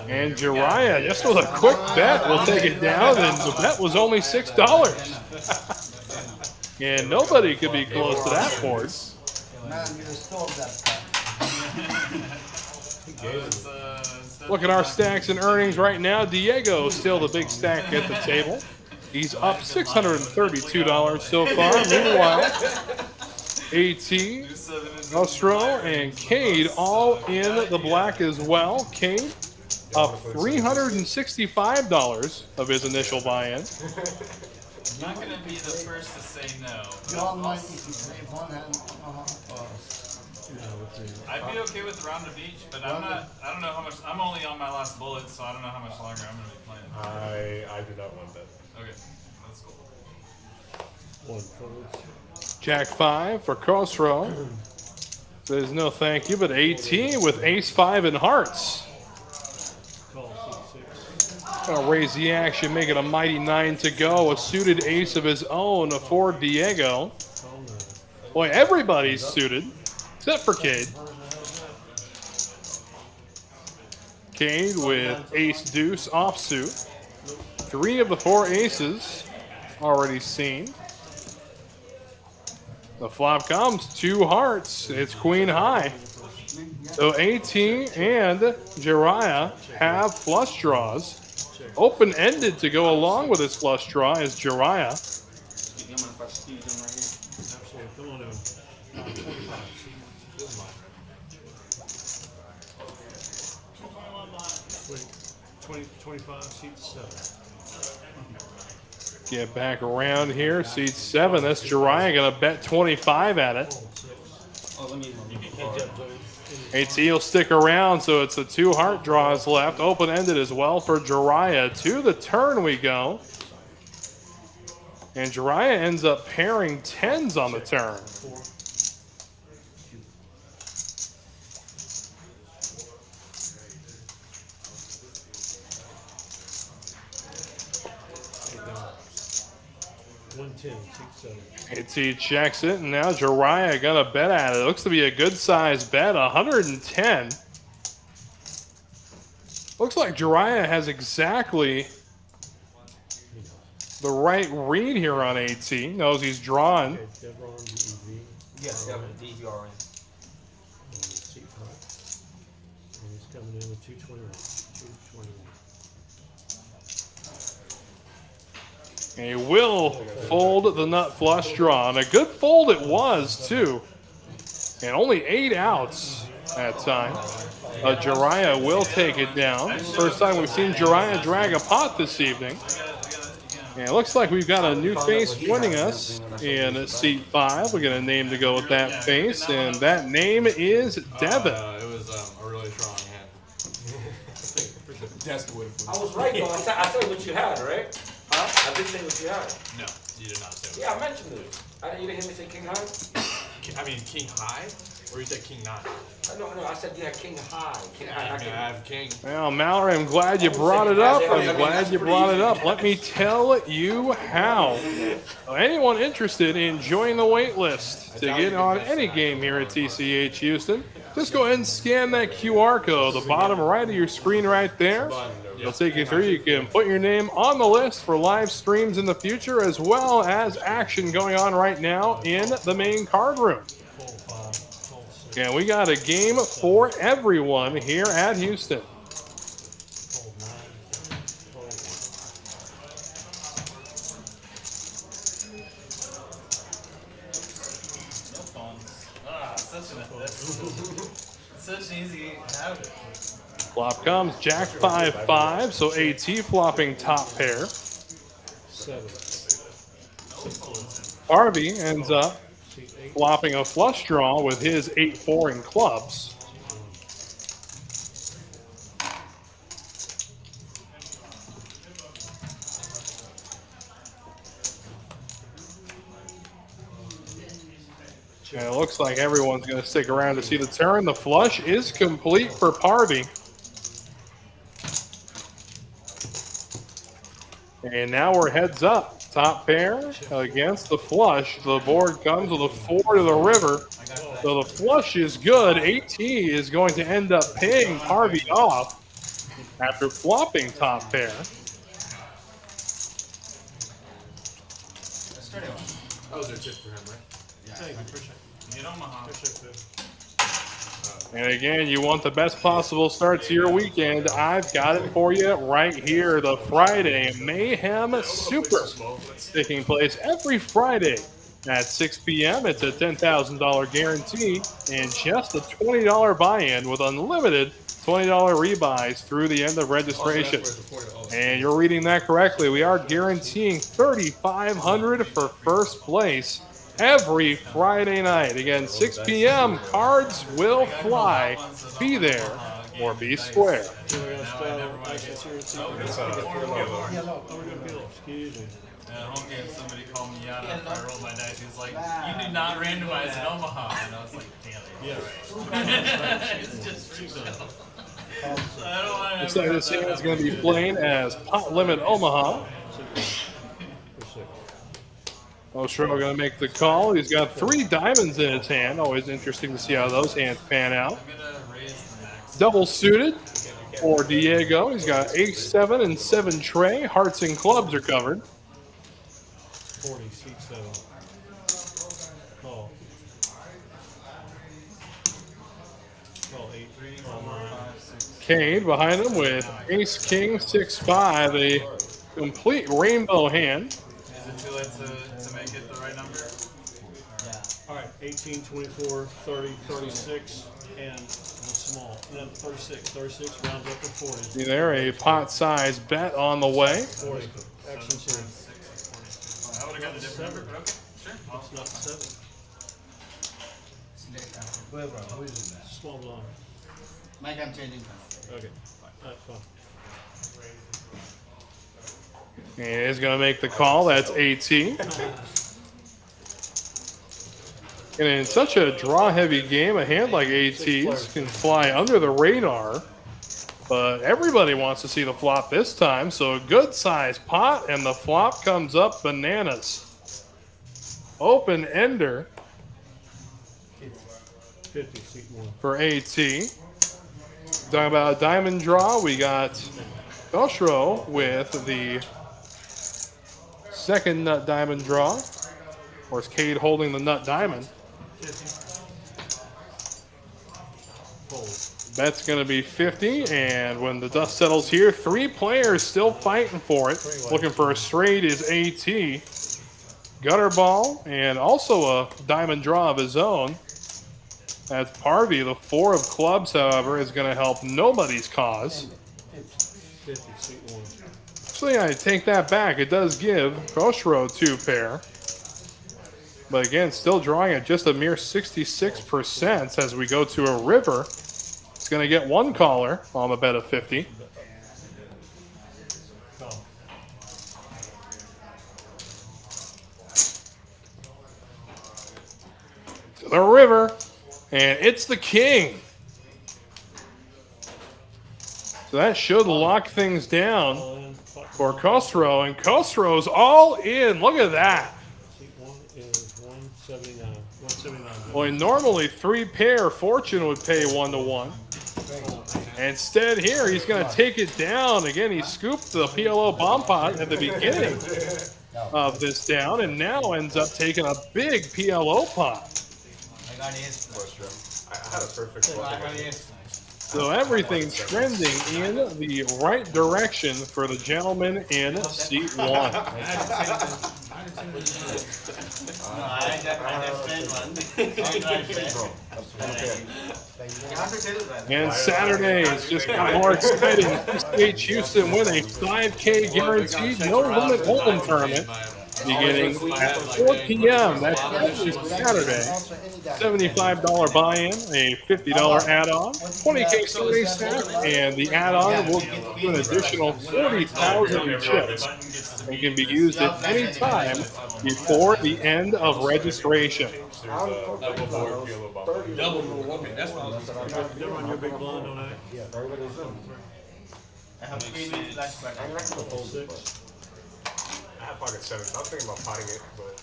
And Jiraiya, just with a quick bet, will take it down, and the bet was only $6. And nobody could be close to that board. Man, you stole that. Look at our stacks and earnings right now. Diego still the big stack at the table. He's up $632 so far. Meanwhile, AT, Nostro, and Cade all in the black as well. Cade up $365 of his initial buy-in. I'm not going to be the first to say no. John might save one hand. I'd be okay with a round of each, but I don't know how much. I'm only on my last bullet, so I don't know how much longer I'm going to be playing. I do not want that. Okay, that's cool. 1 fold. Jack 5 for Khosrow. Says no thank you, but AT with ace 5 and hearts. Call 6. Gonna raise the action, make it a mighty 9 to go. A suited ace of his own for Diego. Call 9. Boy, everybody's suited, except for Cade. Cade with ace deuce offsuit. 3 of the 4 aces already seen. The flop comes 2 hearts. It's queen high. So AT and Jiraiya have flush draws. Open-ended to go along with his flush draw is Jiraiya. Absolutely. Come on in. 25, seat 7. Get back around here. Seat 7. That's Jiraiya going to bet 25 at it. AT will stick around, so it's the 2 heart draws left. Open-ended as well for Jiraiya. To the turn we go. And Jiraiya ends up pairing 10s on the turn. AT checks it, and now Jiraiya gonna bet at it. Looks to be a good size bet, 110. Looks like Jiraiya has exactly the right read here on AT. Knows he's drawn. Yes, yeah, DVR in. Seat 5. And he's coming in with 221. 221. And he will fold the nut flush draw. And a good fold it was, too. And only 8 outs that time. Jiraiya will take it down. First time we've seen Jiraiya drag a pot this evening. And it looks like we've got a new face joining us in seat 5. We got a name to go with that face, and that name is Devin. It was a really strong hand. I was right though. I said what you had, right? Huh? I did say what you had. No, you did not say Yeah, I mentioned it. You didn't hear me say king high? I mean, king high? Or you said king nine? No, I said yeah, king high. King I high. mean, I have king. Well, Mallory, I'm glad you brought it up. I'm glad you brought it up. Let me tell you how. Anyone interested in joining the wait list to get on any game here at TCH Houston, just go ahead and scan that QR code, the bottom right of your screen right there. It'll take you through. You can put your name on the list for live streams in the future, as well as action going on right now in the main card room. And we got a game for everyone here at Houston. No phones. Such an easy habit. Flop comes Jack 5-5, so AT flopping top pair. 7. Harvey ends up flopping a flush draw with his 8-4 in clubs. And it looks like everyone's going to stick around to see the turn. The flush is complete for Parvy. And now we're heads up. Top pair against the flush. The board comes with a 4 to the river. So the flush is good. AT is going to end up paying Parvy off after flopping top pair. That was a tip for him, right? Thank you, appreciate it. Get Omaha. Appreciate it. And again, you want the best possible start to your weekend. I've got it for you right here. The Friday Mayhem Super, taking place every Friday at 6 p.m. It's a $10,000 guarantee and just a $20 buy-in with unlimited $20 rebuys through the end of registration. And you're reading that correctly. We are guaranteeing $3,500 for first place every Friday night. Again, 6 p.m. Cards will fly. Be there or be square. Excuse me. Home game, somebody called me out after I rolled my dice. He was like, "You did not randomize in Omaha," and I was like, "Damn it!" Yeah. It's just for show. I don't want to. Looks like this hand is going to be playing as Pot Limit Omaha. Oshro going to make the call. He's got 3 diamonds in his hand. Always interesting to see how those hands pan out. I'm gonna raise the max. Double suited for Diego. He's got ace 7 and 7 tray. Hearts and clubs are covered. 40, seat 7. Call. Call 8, 3, call 9. Cade behind him with ace king 6-5, a complete rainbow hand. Is it too late to make it the right number? All right, 18, 24, 30, 36, and the small. No, 36. 36 rounds up to 40. See there, a pot size bet on the way. 40. Action series. I would have got a different number, but okay, sure. That's not 7. Small blind. Mike, I'm changing. Okay. That's fine. And he's going to make the call. That's AT. And in such a draw-heavy game, a hand like AT's can fly under the radar. But everybody wants to see the flop this time, so a good-sized pot, and the flop comes up bananas. Open ender 50, seat 1. for AT. Talking about a diamond draw, we got Belshro with the second nut diamond draw. Of course, Cade holding the nut diamond. Bet's going to be 50, and when the dust settles here, 3 players still fighting for it. Looking for a straight is AT. Gutter ball, and also a diamond draw of his own. That's Parvy. The 4 of clubs, however, is going to help nobody's cause. 50, seat 1. Actually, I take that back. It does give Koshro 2 pair. But again, still drawing at just a mere 66% as we go to a river. It's going to get 1 caller on the bet of 50. Call. the river, and it's the king. So that should lock things down All in. for Khosrow, and Khosrow's all in. Look at that. Seat 1 is 179. 179. Well, normally 3-pair fortune would pay 1-1. Instead here, he's going to take it down. Again, he scooped the PLO bomb pot at the beginning of this down, and now ends up taking a big PLO pot. I got it. I had a perfect I one. got it. So everything's trending in the right direction for the gentleman in seat 1. No, I understand one. And Saturdays just got more exciting. TCH Houston with a 5K guaranteed no limit hold'em tournament beginning at 4 p.m. That's every Saturday. $75 buy-in, a $50 add-on, 20K starting stack, and the add-on will give you an additional 40,000 chips and can be used at any time before the end of registration. Double. Okay, that's what I was saying. They're on your big blind on that. I have 3 minutes flashback. 6. I had pocket 7. I was thinking about potting it, but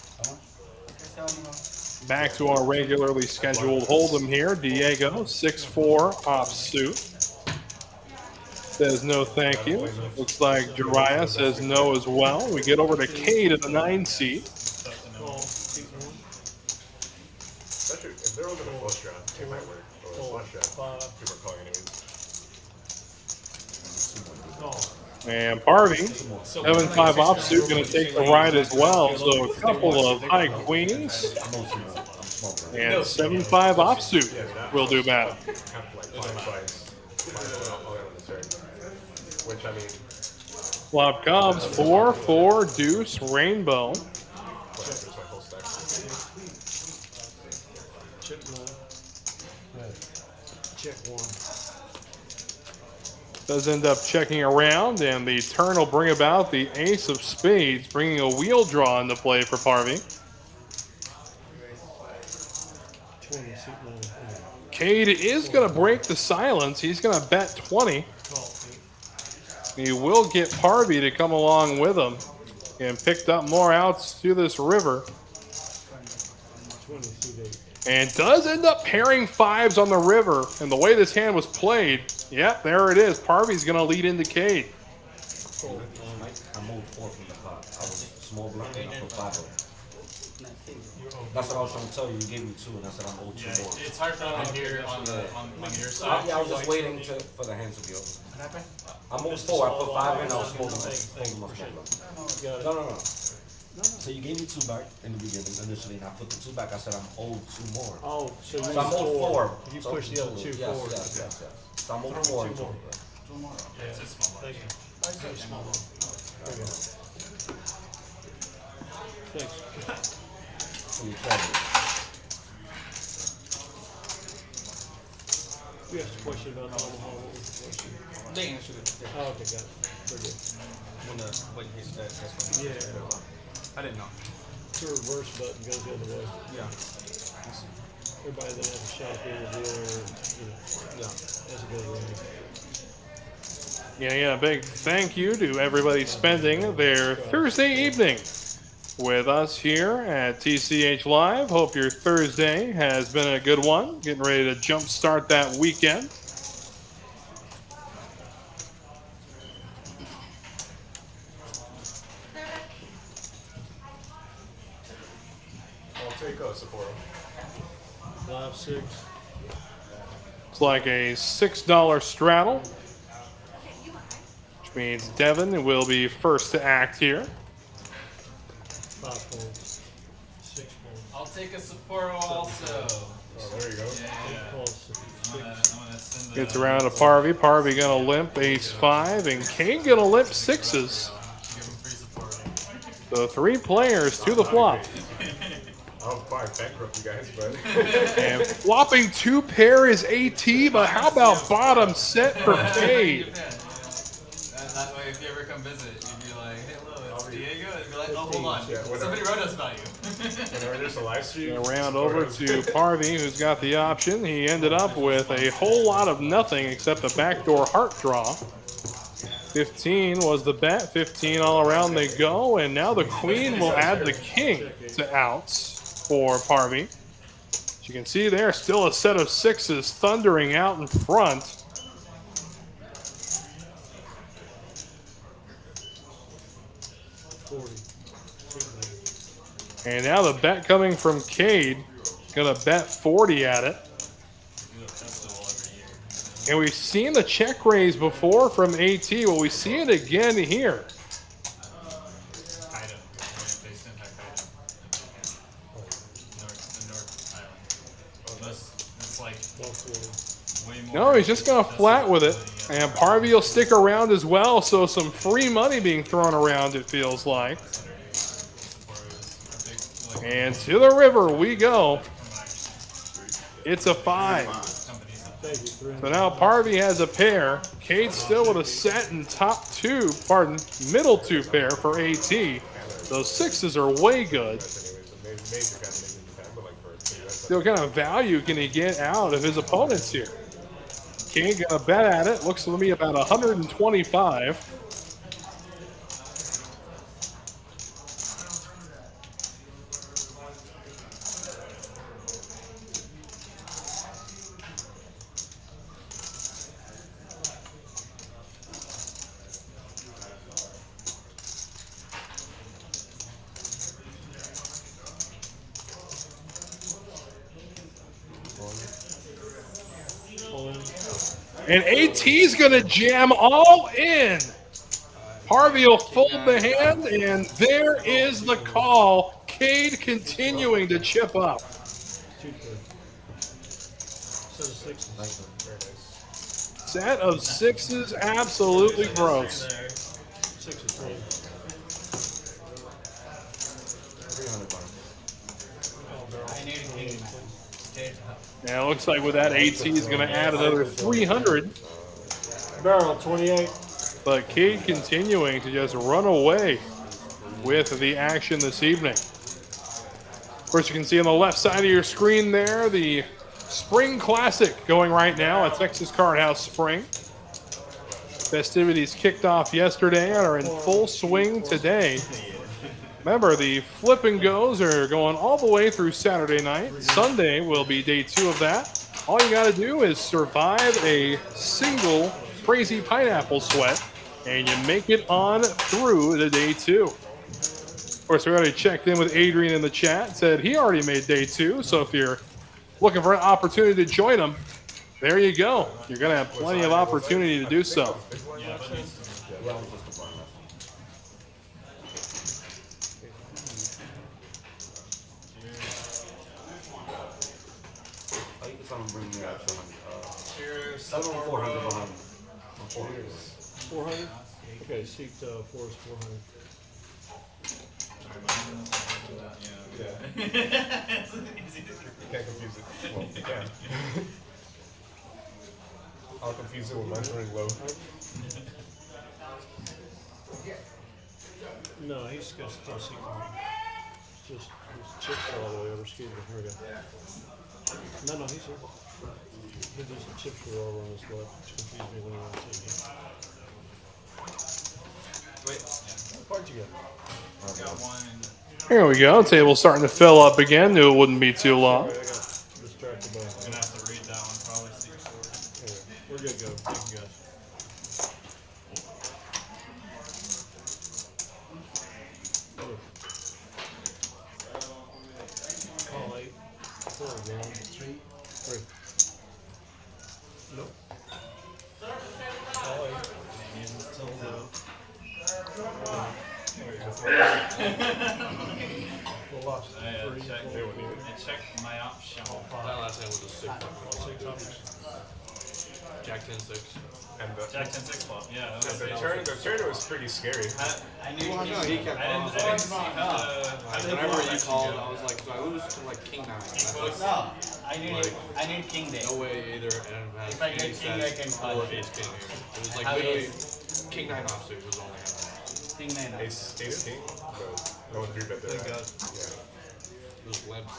Back to our regularly scheduled hold'em here. Diego, 6-4 offsuit. Says no thank you. Looks like Jiraiya says no as well. We get over to Cade at the 9 seat. Call. Seat 1. especially if they're over the flush draw, it might work. Or flush draw. People are calling anyways. And Parvy, 7-5 offsuit, going to take the ride as well. So a couple of high queens. And 7-5 offsuit will do battle. Have to like which I mean, Flop Cubs, 4-4 deuce rainbow. Check 1. Check 1. Does end up checking around, and the turn will bring about the ace of spades, bringing a wheel draw into play for Parvy. 20. Seat 1. Cade is going to break the silence. He's going to bet 20. Call. He will get Parvy to come along with him and picked up more outs to this river. 20. Seat 8. And does end up pairing fives on the river. And the way this hand was played, yep, there it is. Parvy's going to lead into Cade. I moved 4 from the pot. I was small blind and I put 5 up. That's what I was trying to tell you. You gave me 2 and I said I'm owed 2 more. It's hard to hear on your side. Yeah, I was just waiting for the hand to be open. I moved 4. I put 5 in. I was holding my small blind. No. So you gave me 2 back in the beginning initially, and I put the 2 back. I said I'm owed 2 more. Oh, so So I'm owed 4. You pushed the other 2 forward. Yes. So I'm owed 4. Two more. Yeah, it's a small Thank you. Very small one. There you go. Thanks. So you tried it. You asked a question about Omaha. What was the question? They answered it. Oh, okay, got it. Very good. When he said that's what Yeah. I didn't know. It's a reverse button, goes the other way. Yeah. Everybody that has a shot at being a dealer, as it goes around. Yeah, big thank you to everybody spending their Thursday evening with us here at TCH Live. Hope your Thursday has been a good one. Getting ready to jumpstart that weekend. I'll take a Sapporo. 5-6. It's like a $6 straddle, which means Devin will be first to act here. 5 points. 6 points. I'll take a Sapporo also. Oh, there you go. Yeah. Calls I'm gonna send the, Gets around to Parvy. Parvy gonna limp ace-5, and Kane gonna limp 6s. give him free Sapporo. So 3 players to the flop. I'll probably bankrupt you guys, but And flopping 2 pair is AT, but how about bottom set for Cade? And that way, if you ever come visit, you'd be like, hey, hello, it's Diego. And you'd be like, oh, hold on. Yeah, whatever. Somebody wrote us about you. Whenever there's a live stream. Around over to Parvy, who's got the option. He ended up with a whole lot of nothing except a backdoor heart draw. 15 was the bet. 15 all around they go. And now the queen will add the king to outs for Parvy. As you can see there, still a set of sixes thundering out in front. And now the bet coming from Cade. Gonna bet 40 at it. And we've seen the check raise before from AT. Well, we see it again here. No, he's just going to flat with it. And Parvy will stick around as well, so some free money being thrown around, it feels like. And to the river we go. It's a 5. So now Parvy has a pair. Cade still with a set and middle two pair for AT. Those sixes are way good. Still, what kind of value can he get out of his opponents here? Cade got a bet at it. Looks to me about 125. And AT's going to jam all in. Parvy will fold the hand, and there is the call. Cade continuing to chip up. Set of sixes, absolutely gross. Now it looks like with that AT, he's going to add another 300. Barrel 28. But Cade continuing to just run away with the action this evening. Of course, you can see on the left side of your screen there the Spring Classic going right now at Texas Card House Spring. Festivities kicked off yesterday and are in full swing today. Remember, the flip and goes are going all the way through Saturday night. Sunday will be day 2 of that. All you got to do is survive a single crazy pineapple sweat, and you make it on through to day 2. Of course, we already checked in with Adrian in the chat. Said he already made day 2, so if you're looking for an opportunity to join him, there you go. You're going to have plenty of opportunity to do so. Cheers. 400 behind. 400? Okay, seat 4 is 400. You can't confuse it. Well, you can. I'll confuse it with my turning low. No, he's got still seat 4. Just his chips are all the way over. Excuse me. Here we go. No, he's here. His chips were all on his left, which confused me when I was taking. Wait. What part you got? I got one. Here we go. Table's starting to fill up again. Knew it wouldn't be too long. I got distracted by. I'm gonna have to read that one probably. Anyway, we're good to go. Thank you guys. Call 8. 4 1 3 3. Nope. Call 8. Still 0. Full loss. I checked my option. That last hand was a 6. 6 options. Jack 10 6. And Jack 10 6 flop. Yeah. That was the turn was pretty scary. I knew Well, no, he kept I didn't see how the whenever you called, I was like, do I lose to like King 9? No, I need King Day. No way either. And it If I has get ace King, I can sets call or it. ace King. It was like How literally is King 9 offsuit was only. King 9? Ace king. Going 3-bet there. Thank God. Yeah. Those limps.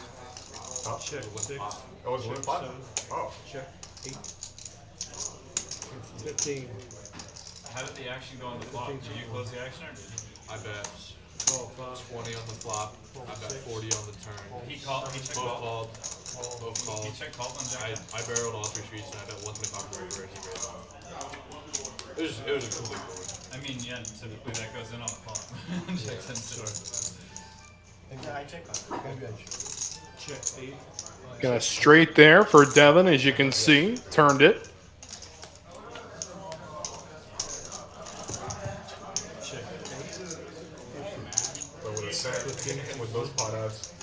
Huh? Check 6. Oh, it's limp pot? 7. Oh. Check 8. 15. How did the action go on the flop? Did you close the action or did he? I bet Call 5. 20 on the flop. I bet 40 on the turn. He called. He checked Both called. called. Both called. He checked called on I Jack. barreled all 3 streets and I bet 1 to the cock river and he raised. It was a complete board. I mean, yeah, typically that goes in on the flop. Check 10 6. Check 8. Got a straight there for Devin, as you can see. Turned it. Check 8. But with a set with those pot odds.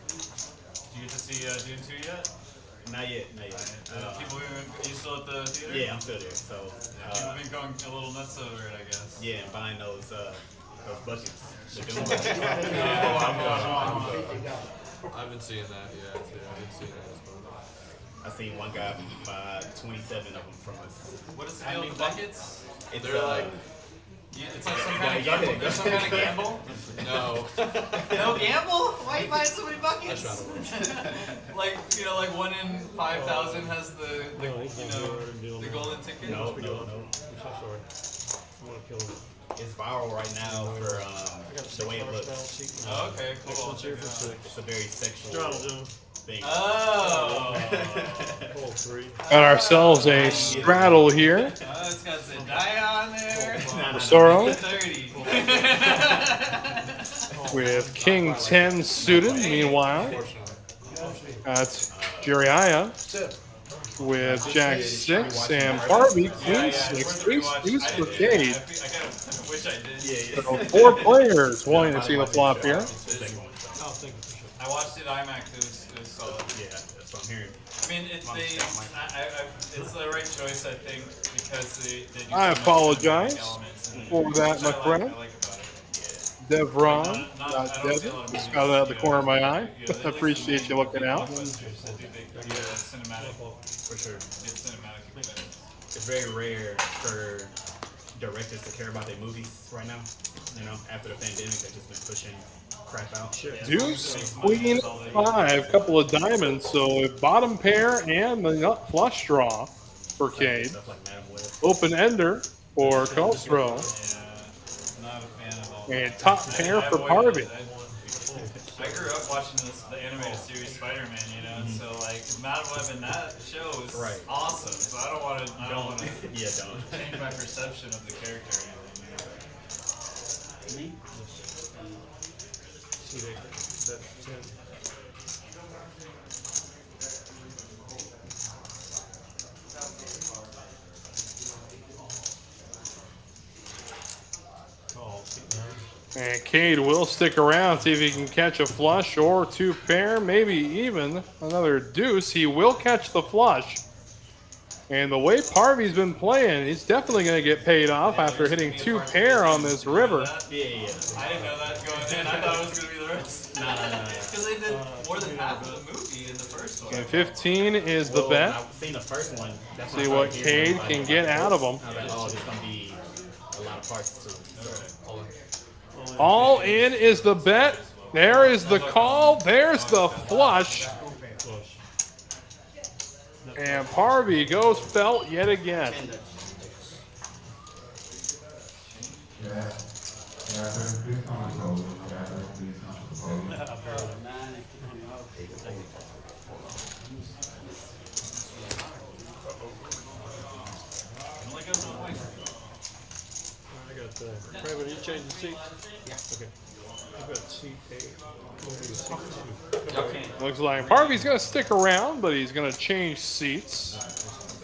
Did you get to see Dune 2 yet? Not yet, not yet. People, are you still at the theater? Yeah, I'm still there. So, People been going a little nuts over it, I guess. yeah, and buying those buckets. The Doom I haven't seen that yet. Yeah, I haven't seen that as well. I seen one guy buy 27 of them from us. What is the deal with the buckets? It's They're like, It's like some kind of gamble. There's some kind of gamble. no. No gamble? Why are you buying so many buckets? I try to Like, you know, like 1 in 5,000 has the No, the golden ticket. No, no, no. I'm so sorry. I'm gonna kill him. It's viral right now for the way it looks. Oh, okay, cool. Next one's here for 6. It's a very sexual Straddle John. thing. Oh. Call 3. Got ourselves a straddle here. Oh, it's got Zendaya on there. Sorrow 30. with King 10 suited. Meanwhile, got Jeriah with Jack 6 and Barbie Queen 6. Deuce for Cade. I kinda wish I did. So 4 players wanting to see the flop here. I'll think for sure. I watched it IMAX. It was solid. Yeah, that's what I'm hearing. I mean, it's the right choice, I think, because they do I so much apologize elements and- for that, which my I friend. like about it. Devron, I don't not see a Devin. lot of Just movies, got it out of the corner of my eye. you know, they like Appreciate to you looking out. blockbusters that do big cinematic, For sure. big cinematic effects. It's very rare for directors to care about their movies right now. You know, after the pandemic, they've just been pushing crap out. Deuce, Queen 5, couple of diamonds. So a bottom pair and the nut flush draw for Cade. Stuff like Madam Web. Open ender for Khosrow. Yeah, not a fan of all. And top pair I for avoided Barbie. it. I grew up watching the animated series Spider-Man, you know, and so like Madam Web in that show is Right. awesome. So I don't want to Yeah, don't. change my perception of the character or anything. You know? See that 10. Call. And Cade will stick around, see if he can catch a flush or 2 pair, maybe even another deuce. He will catch the flush. And the way Parvy's been playing, he's definitely going to get paid off after hitting 2 pair on this river. Yeah. I didn't know that going in. I thought it was going to be the rest. Nah. Because they did more than half of the movie in the first one. And 15 is the Well, bet. I've seen the first one. That's See when I what started hearing Cade about can it. get out of him. I was like, oh, there's gonna be a lot of parts to it. All in is the bet. There is the call. There's the flush. Flush. And Parvy goes felt yet again. I got Kramer, you change the seat? Yeah. Okay. I got seat 8. Looks like Parvy's going to stick around, but he's going to change seats.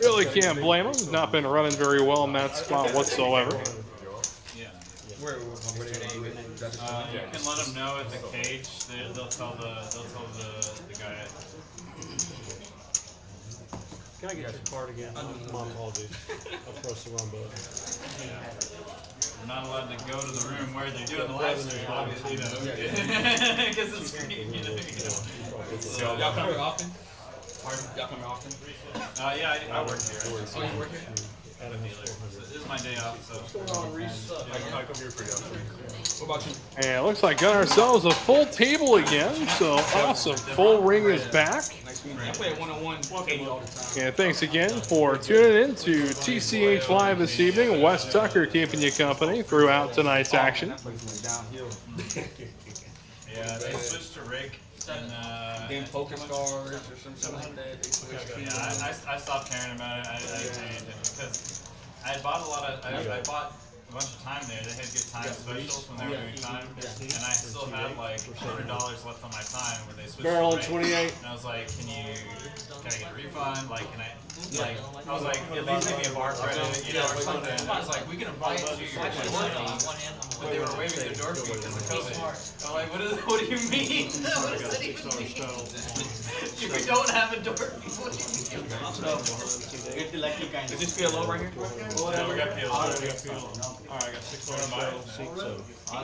Really can't blame him. He's not been running very well in that spot whatsoever. Yeah. Where? You can let them know at the cage. They'll tell the guy. Can I get your card again? My apologies. I pressed the wrong button. We're not allowed to go to the room where they're doing the live stream, obviously, you know. Because it's screen, you know. Y'all come here often? Y'all come here often? Yeah, I work here. Oh, you work here? At a dealer. This is my day off, so. I come here pretty often. What about you? And it looks like got ourselves a full table again. So awesome. Full ring is back. I play a one-on-one Katie all the time. And thanks again for tuning in to TCH Live this evening. Wes Tucker keeping you company throughout tonight's action. Yeah, they switched to Rick. And, Game poker stars or something like that. They switched to I stopped caring about it. I changed it because I had bought a lot of. I bought a bunch of time there. They had good time specials when they were doing time, and I still had like $100 left on my time when they switched. Barrel to at Rick. 28. And I was like, can I get a refund? Like, can I? Like, I was like, at least give me a bar credit, you know, or something. And I was like, we can invite you actually but they were waiving their door fee because of COVID. I'm like, what do you mean? What does that even mean? If we don't have a door fee, what do you mean? Get the lucky kind. Is this PLO right here? Yeah, we got PLO. Alright, I got 6 seats. I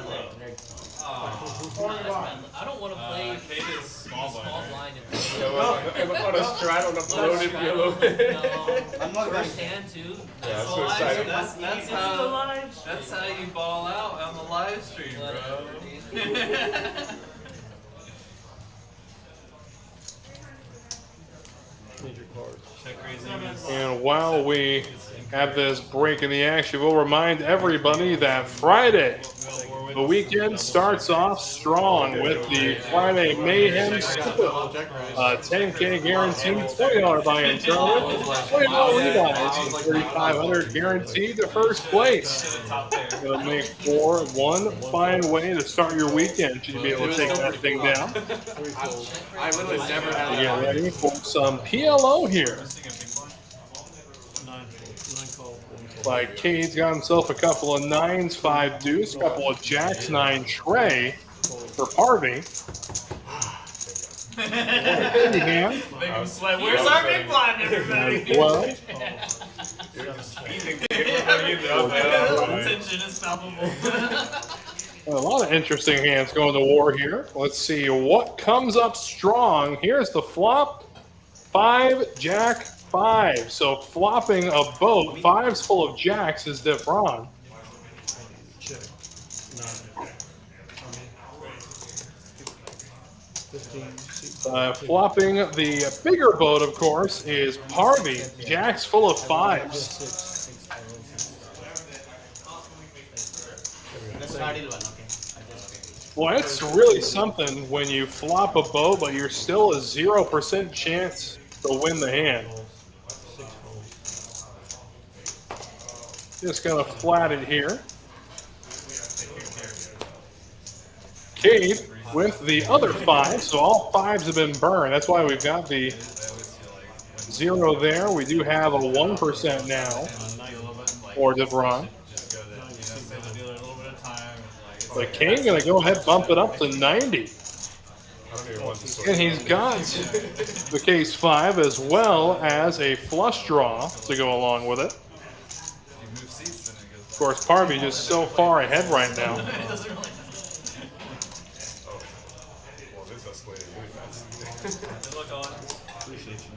don't want to play Kate is small blind and I'm on a stride on the float if you look. I'm not first hand too. Yeah, that's what exciting. That's how you ball out on the live stream, bro. Need your card. Check raising. And while we have this break in the action, we'll remind everybody that Friday, the weekend starts off strong with the Friday Mayhem Super. 10K guaranteed, $20 buy-in tournament, $20 rebuys, and $3,500 guaranteed to first place. It'll make for one fine way to start your weekend. Should you be able to take that thing down? I literally never had Get ready for some PLO here. 9 call. Like Cade's got himself a couple of 9s, 5 deuce, couple of jacks, 9 tray for Harvey. Hand. Make him sweat. Where's our big blind, everybody? Well, Tension is palpable. a lot of interesting hands going to war here. Let's see what comes up strong. Here's the flop. 5, jack, 5. So flopping a boat. 5's full of jacks is Devron. Check. 9. 15. Flopping the bigger boat, of course, is Parvy. Jack's full of 5s. 6. The started one, okay. I just Well, it's really something when you flop a boat, but you're still a 0% chance to win the hand. 6 calls. Just gonna flat it here. Cade with the other 5, so all 5s have been burned. That's why we've got the 0 there. We do have a 1% now for DeBron. But Cade gonna go ahead and bump it up to 90. And he's got the case 5 as well as a flush draw to go along with it. Of course, Parvy just so far ahead right now. Appreciate you.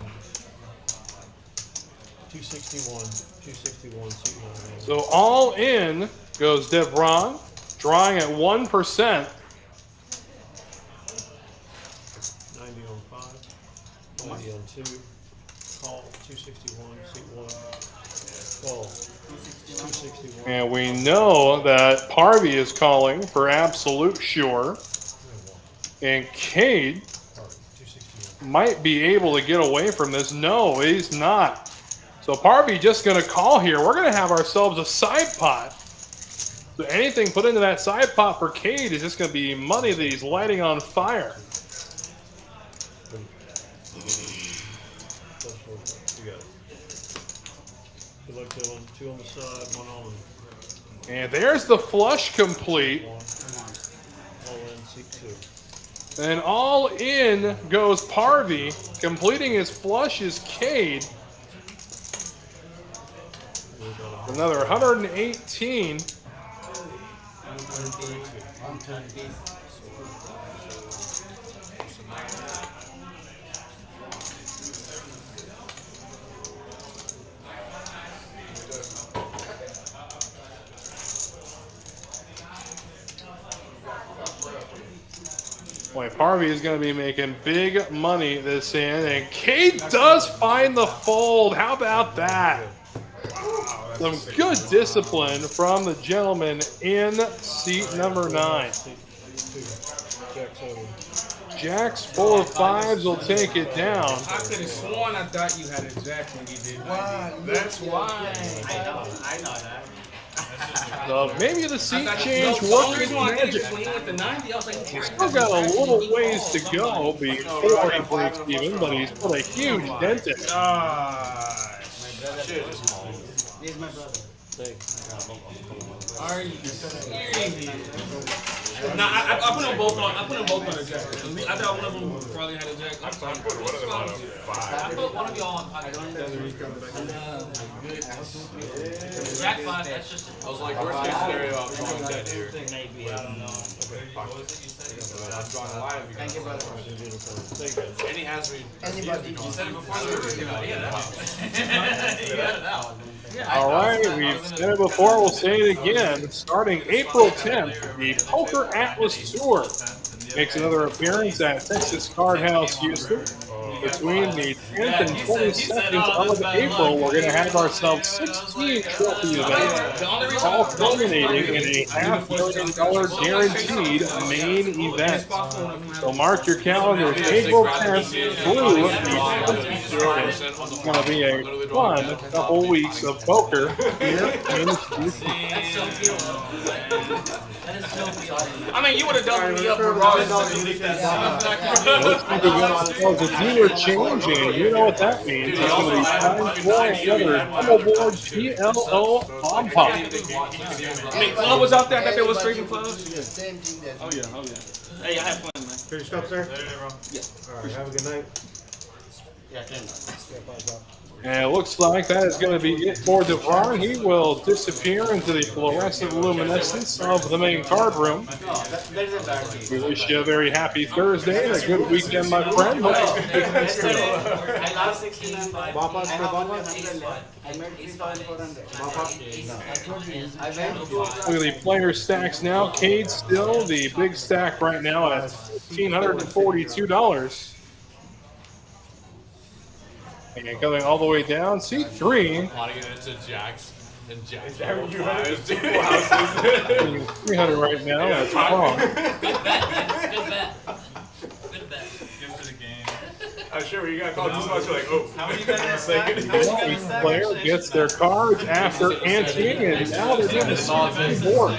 261. 261. Seat 9. So all in goes Devron, drawing at 1%. 90 on 5. 90 on 2. Call 261. Seat 1. Call 261. And we know that Parvy is calling for absolute sure. And Cade 261. might be able to get away from this. No, he's not. So Parvy just going to call here. We're going to have ourselves a side pot. So anything put into that side pot for Cade is just going to be money that he's lighting on fire. You got it. like that one. 2 on the side, 1 on. And there's the flush complete. All in, seek 2. And all in goes Parvy. Completing his flush is Cade. Another 118. Boy, Parvy is going to be making big money this hand, and Cade does find the fold. How about that? Some good discipline from the gentleman in seat number 9. Jack's over. Jacks full of 5s will take it down. I could have sworn I thought you had a jack when you did 90. That's why. I know that. So maybe the seat change The only working reason why I did magic. it when he went to 90, I was like, He's still got a little ways to go before he breaks even, but he's put a huge dent in it. This is my brother. Are you serious? Nah, I put them both on. I put them both on a jack. I thought one of them probably had a jack. I'm sorry. I put one of y'all on pocket. Jack 5, that's just. I was like, worst case scenario, I'm drawing dead here. Maybe, I don't know. I'm drawing live. Thank you, brother. And he has me. Anybody? You said it before the river came out. You got it out. All right, we've said it before, we'll say it again. Starting April 10th, the Poker Atlas Tour makes another appearance at Texas Card House, Houston. Between the 10th and 22nd of April, we're going to have ourselves 16 trophy events, all culminating in a $500,000 guaranteed main event. So mark your calendars, April 10th through the 22nd. It's going to be a fun couple weeks of poker here in Houston. I mean, you would have doubled me up regardless. Looks like we got ourselves a dealer change, and you know what that means. It's going to be time for another double board PLO on pop. I mean, Club was out there. I thought there was freaking Club. Same thing that. Oh, yeah. Hey, I had fun, man. Finished up, sir? Yeah. All right, have a good night. Yeah, thank you. And it looks like that is going to be it for DeVron. He will disappear into the fluorescent luminescence of the main card room. We wish you a very happy Thursday and a good weekend, my friend. Hope you can take this to I lost 16 on 5. Bapa, I have Bapa? 100 left. I made 3,400. I told you. I went to Look at the player stacks now. Cade still the big stack right now at $1,542. And coming all the way down, seat 3. Plotting it into jacks and jacks. 300 right now. That's wrong. Good bet, man. Good bet. Good bet. Good for the game. I'm sure you got called this much, like, oh, How many bet Each player gets their cards after anteing, and now they're going to saw the board.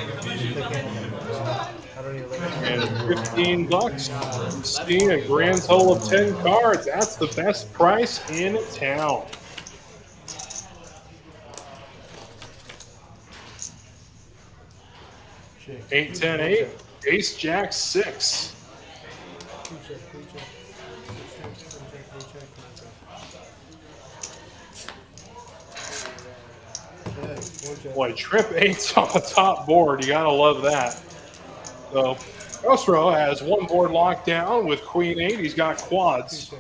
And $15. Seeing a grand total of 10 cards. That's the best price in town. Eight, 10, 8. Ace, Jack, 6. Boy, trip 8's on the top board. You gotta love that. So, Ostro has one board locked down with Queen 8. He's got quads.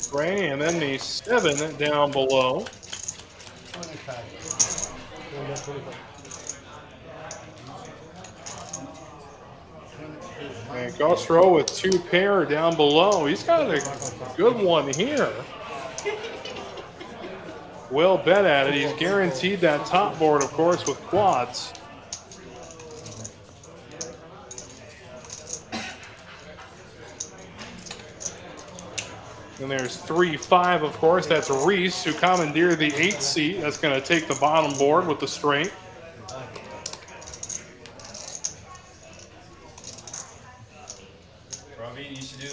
Gray, and then the 7 down below. And Gostro with 2 pair down below. He's got a good one here. Will bet at it. He's guaranteed that top board, of course, with quads. And there's 3-5, of course. That's Reese, who commandeered the 8 seat. That's going to take the bottom board with the straight. Ravine, you should do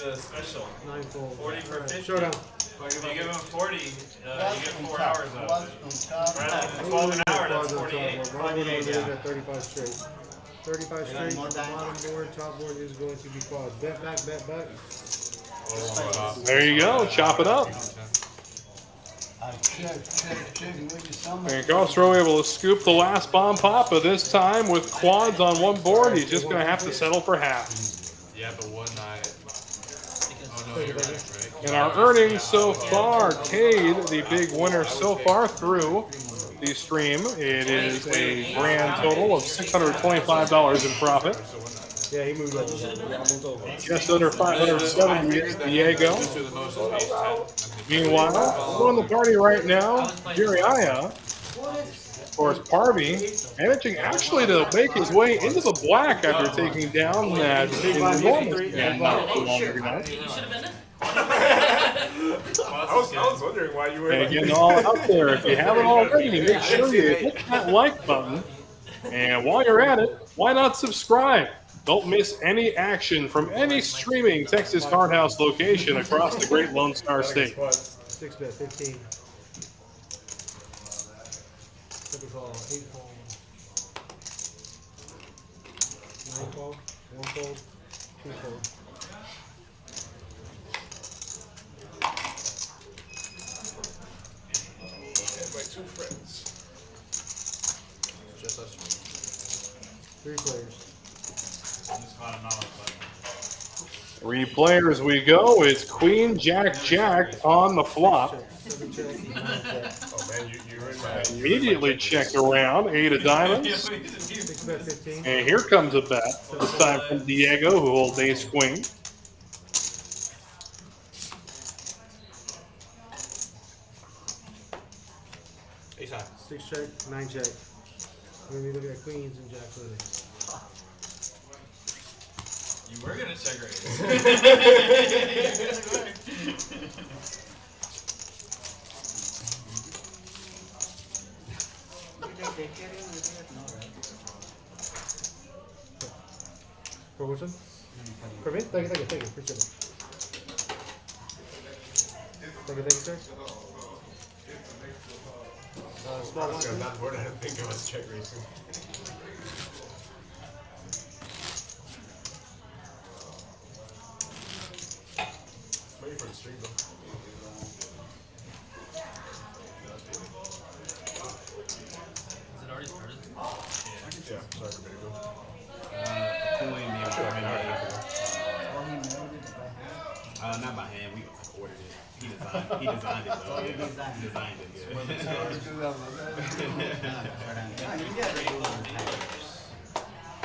fold. 40 for 50. Showdown. Like if you give him 40, you get 4 hours of Quads it. on top. Right, like 12 an hour, that's 48. Bottom board is at 35 straight. 35 straight on the bottom board. Top board is going to be quads. Bet back, bet back. There you go. Chop it up. I check. Maybe someone. And Castro able to scoop the last bomb pop, but this time with quads on one board, he's just going to have to settle for half. Yeah, but one night. Oh no, you're right. And our earnings so far, Cade, the big winner so far through the stream, it is a grand total of $625 in profit. Yeah, he moved over. Just under 570 is Diego. Meanwhile, on the party right now, Jiriaya, of course, Parvy, managing actually to make his way into the black after taking down that enormous hand not too long ago. I was wondering why you were. And getting all out there. If you haven't already, make sure you hit that like button. And while you're at it, why not subscribe? Don't miss any action from any streaming Texas Card House location across the Great Lone Star State. 6 bet, 15. 7 call, 8 fold. 9 fold, 1 fold, 2 fold. My 2 friends. Just us. 3 players. Just caught him out, but 3 players we go. It's Queen, Jack, Jack on the flop. 7 check, 9 check. Oh man, you were in my. Immediately check around. 8 of diamonds. 6 bet, 15. And here comes a bet. This time from Diego, who holds ace queen. Ace high. 6 check, 9 check. We're going to be looking at queens and jack hoodie. you were gonna check raise. For which one? For me? Thank you, appreciate it. Thank you, sir. Small one. Honestly, on that board, I didn't think it was check racing. Waiting for the stream though. Is it already started? Yeah, sorry for Big Go. Not by hand. We ordered it. He designed it though. He designed it.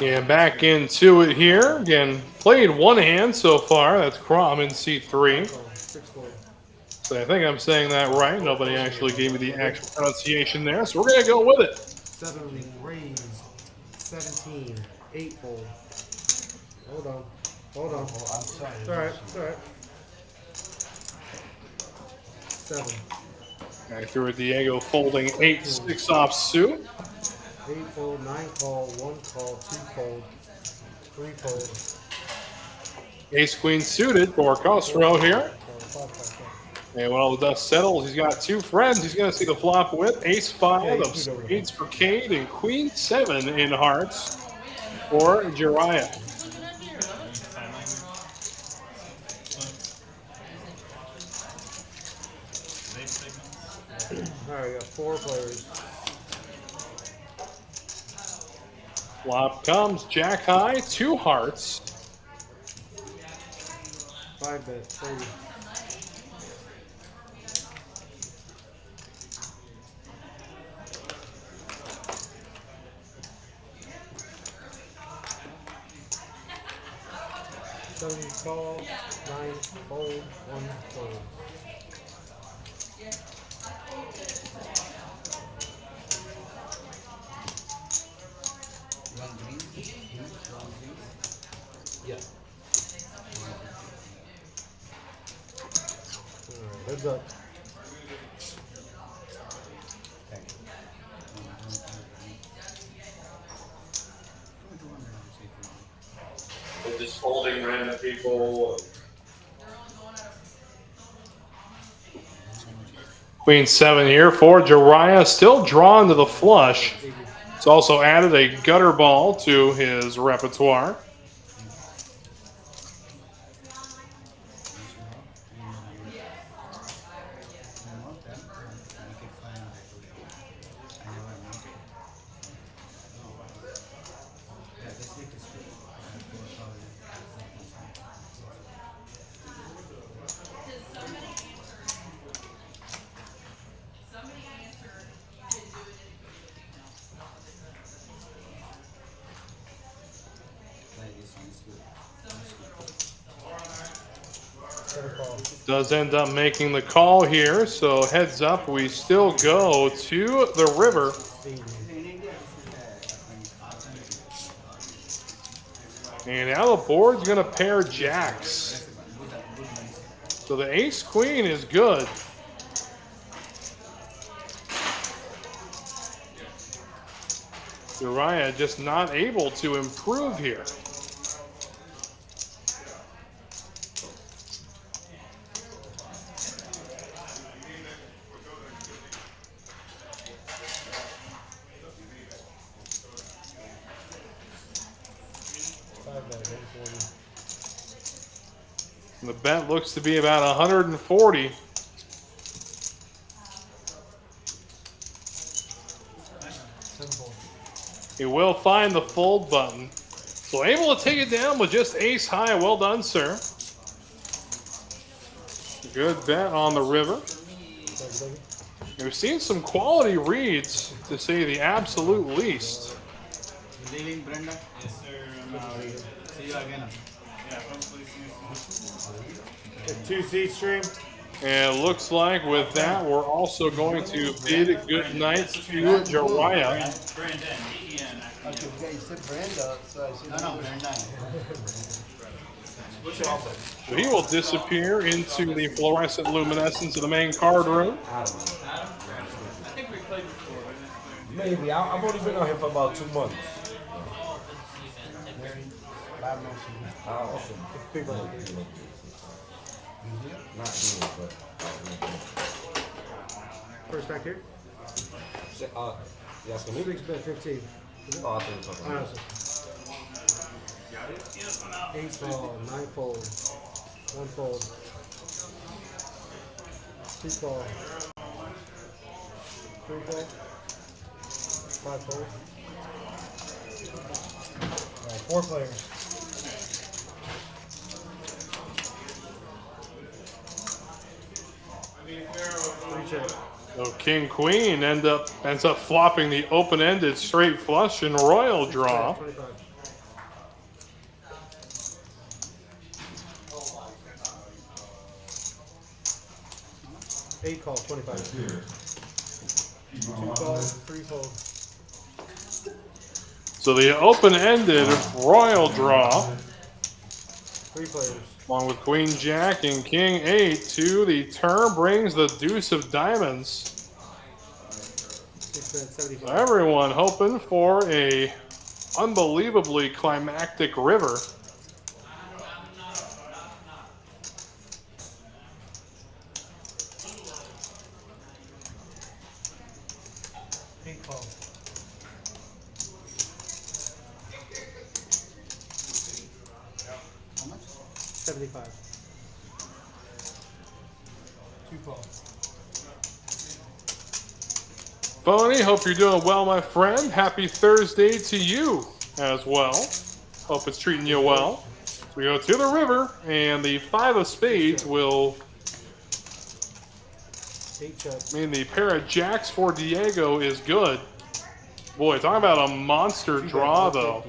And back into it here. Again, played one hand so far. That's Crom in C3. 6 fold. So I think I'm saying that right. Nobody actually gave me the actual pronunciation there. So we're going to go with it. 7 raise. 17. 8 fold. Hold on. Oh, I'm sorry. It's alright. 7. Back through with Diego folding 8-6 off suit. 8 fold, 9 call, 1 call, 2 fold, 3 fold. Ace queen suited for Castro here. And when all the dust settles, he's got 2 friends. He's going to see the flop with ace 5 of spades for Cade and queen 7 in hearts for Jiriah. Alright, we got 4 players. Flop comes Jack high, 2 hearts. 5 bet, 30. Seven call, 9 fold, 1 fold. Alright, heads up. Just holding random people. Queen 7 here for Jiraiya, still drawn to the flush. He's also added a gutter ball to his repertoire. Does end up making the call here, so heads up, we still go to the river. And now the board's going to pair jacks. So the ace-queen is good. Jiraiya just not able to improve here. And the bet looks to be about 140. He will find the fold button. So able to take it down with just ace high. Well done, sir. Good bet on the river. We've seen some quality reads, to say the absolute least. Leaving Brenda? Yes, sir. See you again. Yeah, hopefully Two seat stream. And it looks like with that, we're also going to bid good night to Jiraiya. Brandon, E-N. Okay, you said Brenda, so I said No, Brenda. What's your offer? So he will disappear into the fluorescent luminescence of the main card room. Adam? I think we played before, but Maybe. I've only been out here for about 2 months. Awesome. Not you, but. First back here. Yes, can we? 6 bet 15. Oh, I think it's okay. Honestly. 8 fold, 9 fold, 1 fold, 2 fold, 3 fold, 5 fold. Alright, 4 players. So King Queen ends up flopping the open-ended straight flush and royal draw. 25. Eight call, 25. 2 call, 3 fold. So the open-ended royal draw, 3 players. along with Queen Jack and King 8 to the turn, brings the deuce of diamonds. 6 bet 75. So everyone hoping for a unbelievably climactic river. Eight call. How much? 75. 2 call. Boney, hope you're doing well, my friend. Happy Thursday to you as well. Hope it's treating you well. We go to the river, and the 5 of spades will 8 check. mean the pair of jacks for Diego is good. Boy, talking about a monster draw, though.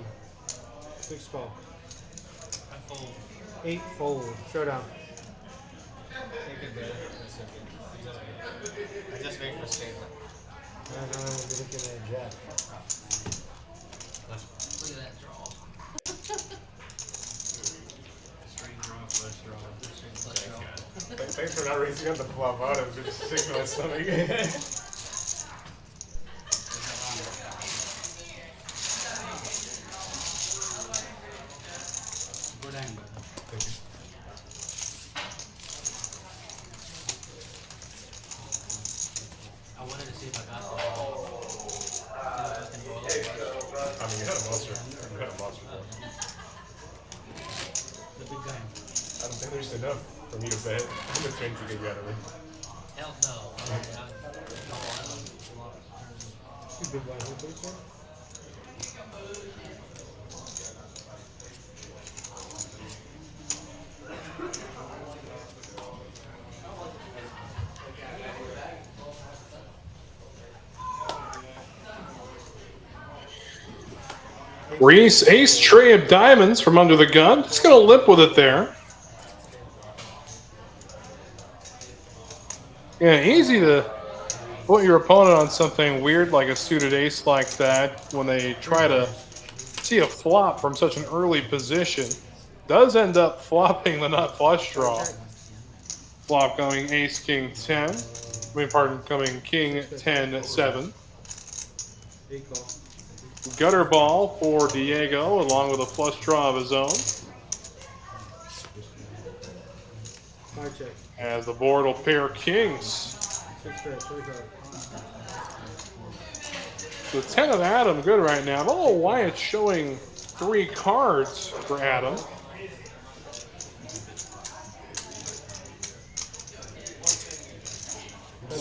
6 call. 8 fold. Showdown. Take it there. That's okay. I just wait for state. I don't know, we're looking at Jack. Look at that draw. straight draw, flush draw. Flush draw. Thanks for not raising on the flop bottom, just sticking to my stomach. Good angle. Thank you. I wanted to see if I got that. I mean, you had a monster. You had a monster. The big guy. I don't think there's enough for me to bet. I'm just trying to get you out of it. Hell no. You big blind, who plays there? Reese, ace tray of diamonds from under the gun. Just going to lip with it there. Yeah, easy to put your opponent on something weird like a suited ace like that when they try to see a flop from such an early position. Does end up flopping the nut flush draw. Flop going ace, king, 10. I mean, pardon, coming king, 10, 7. Gutter ball for Diego, along with a flush draw of his own. As the board will pair kings. The 10 of Adam, good right now. I don't know why it's showing 3 cards for Adam.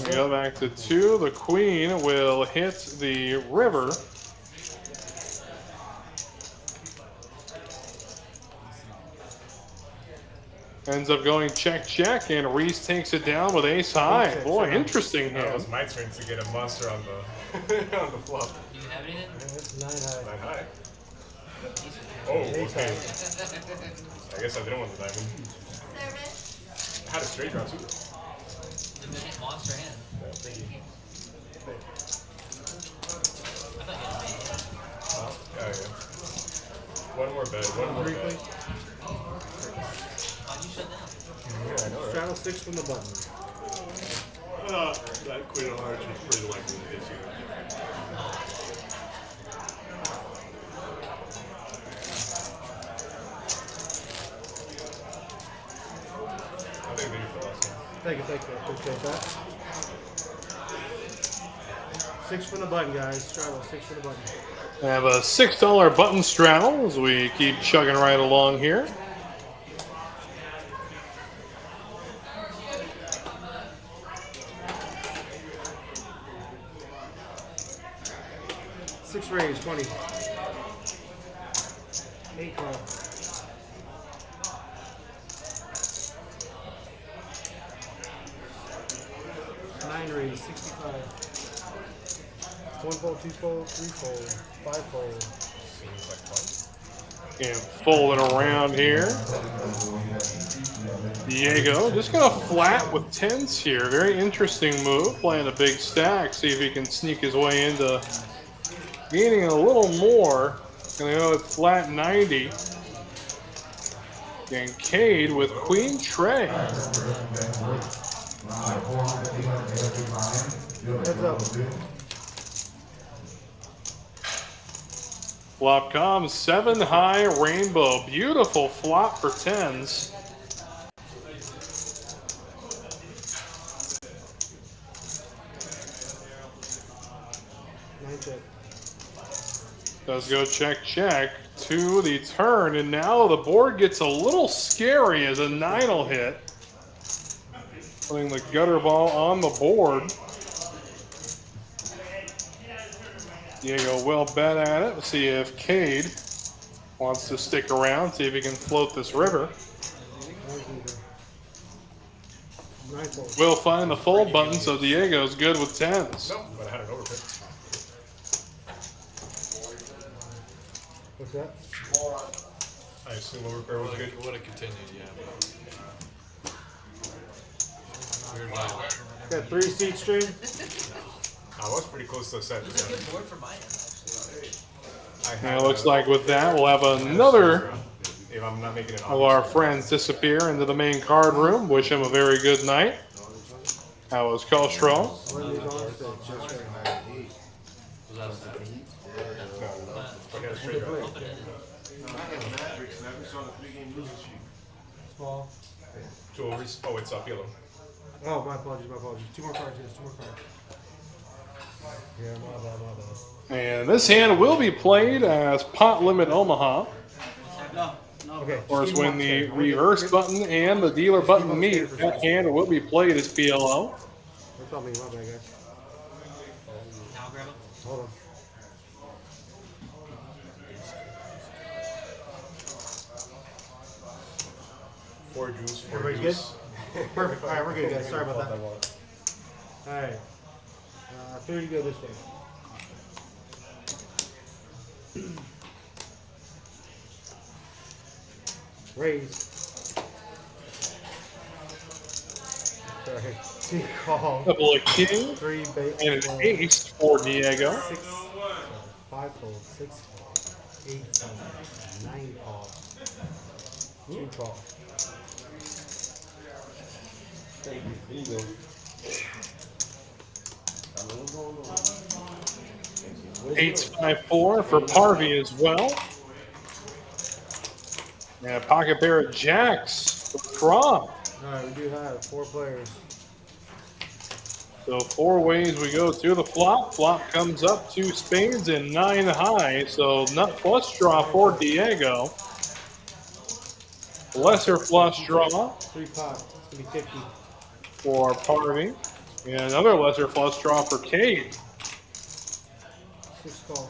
We go back to 2. The queen will hit the river. Ends up going check, check, and Reese takes it down with ace high. Boy, interesting That hand. was my turn to get a monster on the on the flop. Do you have anything? That's 9 high. 9 high. Oh, okay. I guess I didn't want the diamond. I had a straight draw too. The minute monster hand. Yeah, thank you. I thought you had a main hand. Yeah. One more bet. One more bet. Why'd you shut down? Yeah, I know, right? Straddle 6 from the button. That Queen of Hearts was pretty likely to hit you. I think maybe for the last one. Take it. Appreciate that. 6 from the button, guys. Straddle 6 from the button. We have a $6 button straddle as we keep chugging right along here. Six raise, 20. 8 call. 9 raise, 65. 1 fold, 2 fold, 3 fold, 5 fold. Seems like fun. And fold it around here. Diego just going to flat with 10s here. Very interesting move. Playing a big stack. See if he can sneak his way into gaining a little more. Going to go with flat 90. And Cade with queen tray. Heads up. Flop comes 7 high rainbow. Beautiful flop for 10s. Does go check, check to the turn, and now the board gets a little scary as a 9 will hit. Putting the gutter ball on the board. Diego will bet at it. Let's see if Cade wants to stick around, see if he can float this river. We'll find the fold button, so Diego's good with 10s. Nope, but I had an overpick. What's that? I assume overpair was good. Would have continued, yeah. Weird line. Got 3 seat stream. I was pretty close to a set. It's a good board for my end, actually. And it looks like with that, we'll have another If I'm not making it of our friends disappear into the main card room. Wish him a very good night. How was Colstrol? Small. 2 overs. Oh, it's up yellow. Oh, my apologies. 2 more cards, yes, 2 more cards. Yeah, my bad. And this hand will be played as pot limit Omaha. No, no. Okay. Of course, Steve him when upstairs. the We're good. reverse button and the dealer button him meet, upstairs for that hand will be played as PLO. That's not me, my bad, guys. Now grab him. Hold on. Four juice, four Everybody's juice. good? Perfect. Alright, we're good, guys. Sorry about that. Alright. 30 go this way. Raise. Sorry. Two call. Double a king 3 bait. and an ace for Diego. 6. 5 fold. 6 call. 8 fold. 9 call. 2 call. There you go. 8-5-4 for Parvy as well. And a pocket pair of jacks for Crom. Alright, we do have 4 players. So 4 ways we go to the flop. Flop comes up 2 spades and 9 high. So nut flush draw for Diego. Lesser flush draw 3 pot. It's gonna be 50. for Parvy. And another lesser flush draw for Cade. 6 call.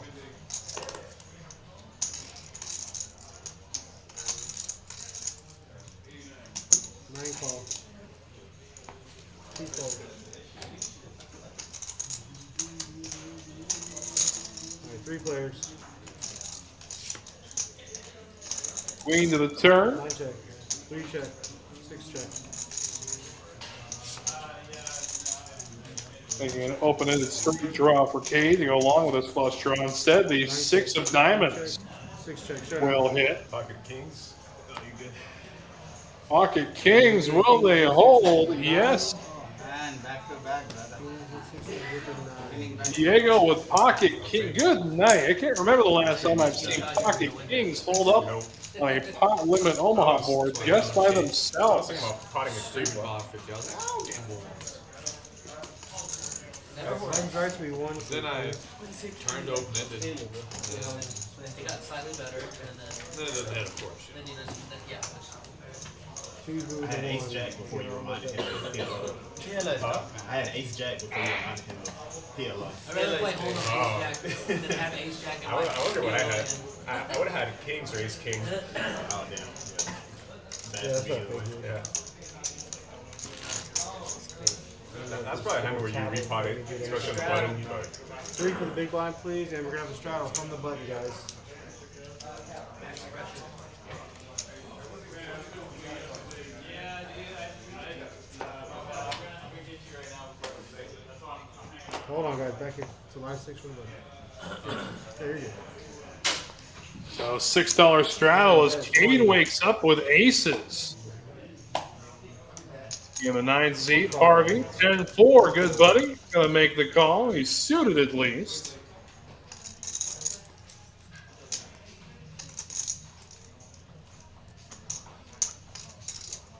9 call. 2 fold. Alright, 3 players. Queen to the turn. 9 check. 3 check. 6 check. Making an open-ended straight draw for Cade to go along with his flush draw. Instead, the 6 of diamonds 6 check. Shut will up. hit. Pocket kings. Oh, you good? Pocket kings, will they hold? Yes. And back to back, brother. Diego with pocket king. Good night. I can't remember the last time I've seen pocket kings hold up on a pot limit Omaha board just by I was themselves. thinking about potting a three Super ball. off 50. I was like, I'll gamble once. Never worked. Mine's right to be 1. Then I turned open-ended. They got slightly better, and Then it doesn't hit, of course. then you just, yeah. 2 moves. I had ace jack before you reminded him of PLO. I had ace jack before you reminded him of PLO. I'd rather play hold up ace jack than have ace jack and I wonder what I had. and- I would have had kings or ace king. Oh, damn. Yeah, that's not big. Yeah. That's probably a hand where you repot it, especially on the button. But 3 for the big blind, please, and we're gonna have a straddle from the button, guys. Hold on, guys, back here. It's the last 6 from the button. There you go. So $6 straddle as Cade wakes up with aces. In the 9th seat, Parvy, 10-4, good buddy. Gonna make the call. He's suited at least.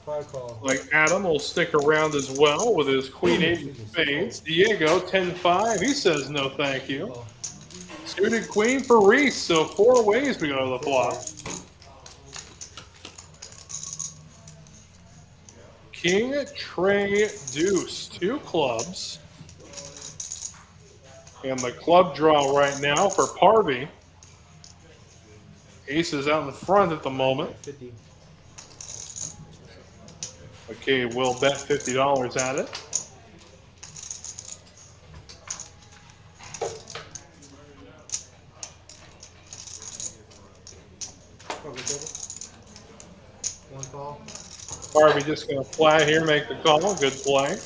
Call. Like Adam will stick around as well with his Queen 8 of spades. Diego, 10-5. He says no thank you. Suited Queen for Reese. So 4 ways we go to the flop. King, Trey, Deuce. 2 clubs. And the club draw right now for Parvy. Ace is out in front at the moment. 50. Okay, we'll bet $50 at it. Probably double. 1 call. Harvey just going to fly here, make the call. Good play.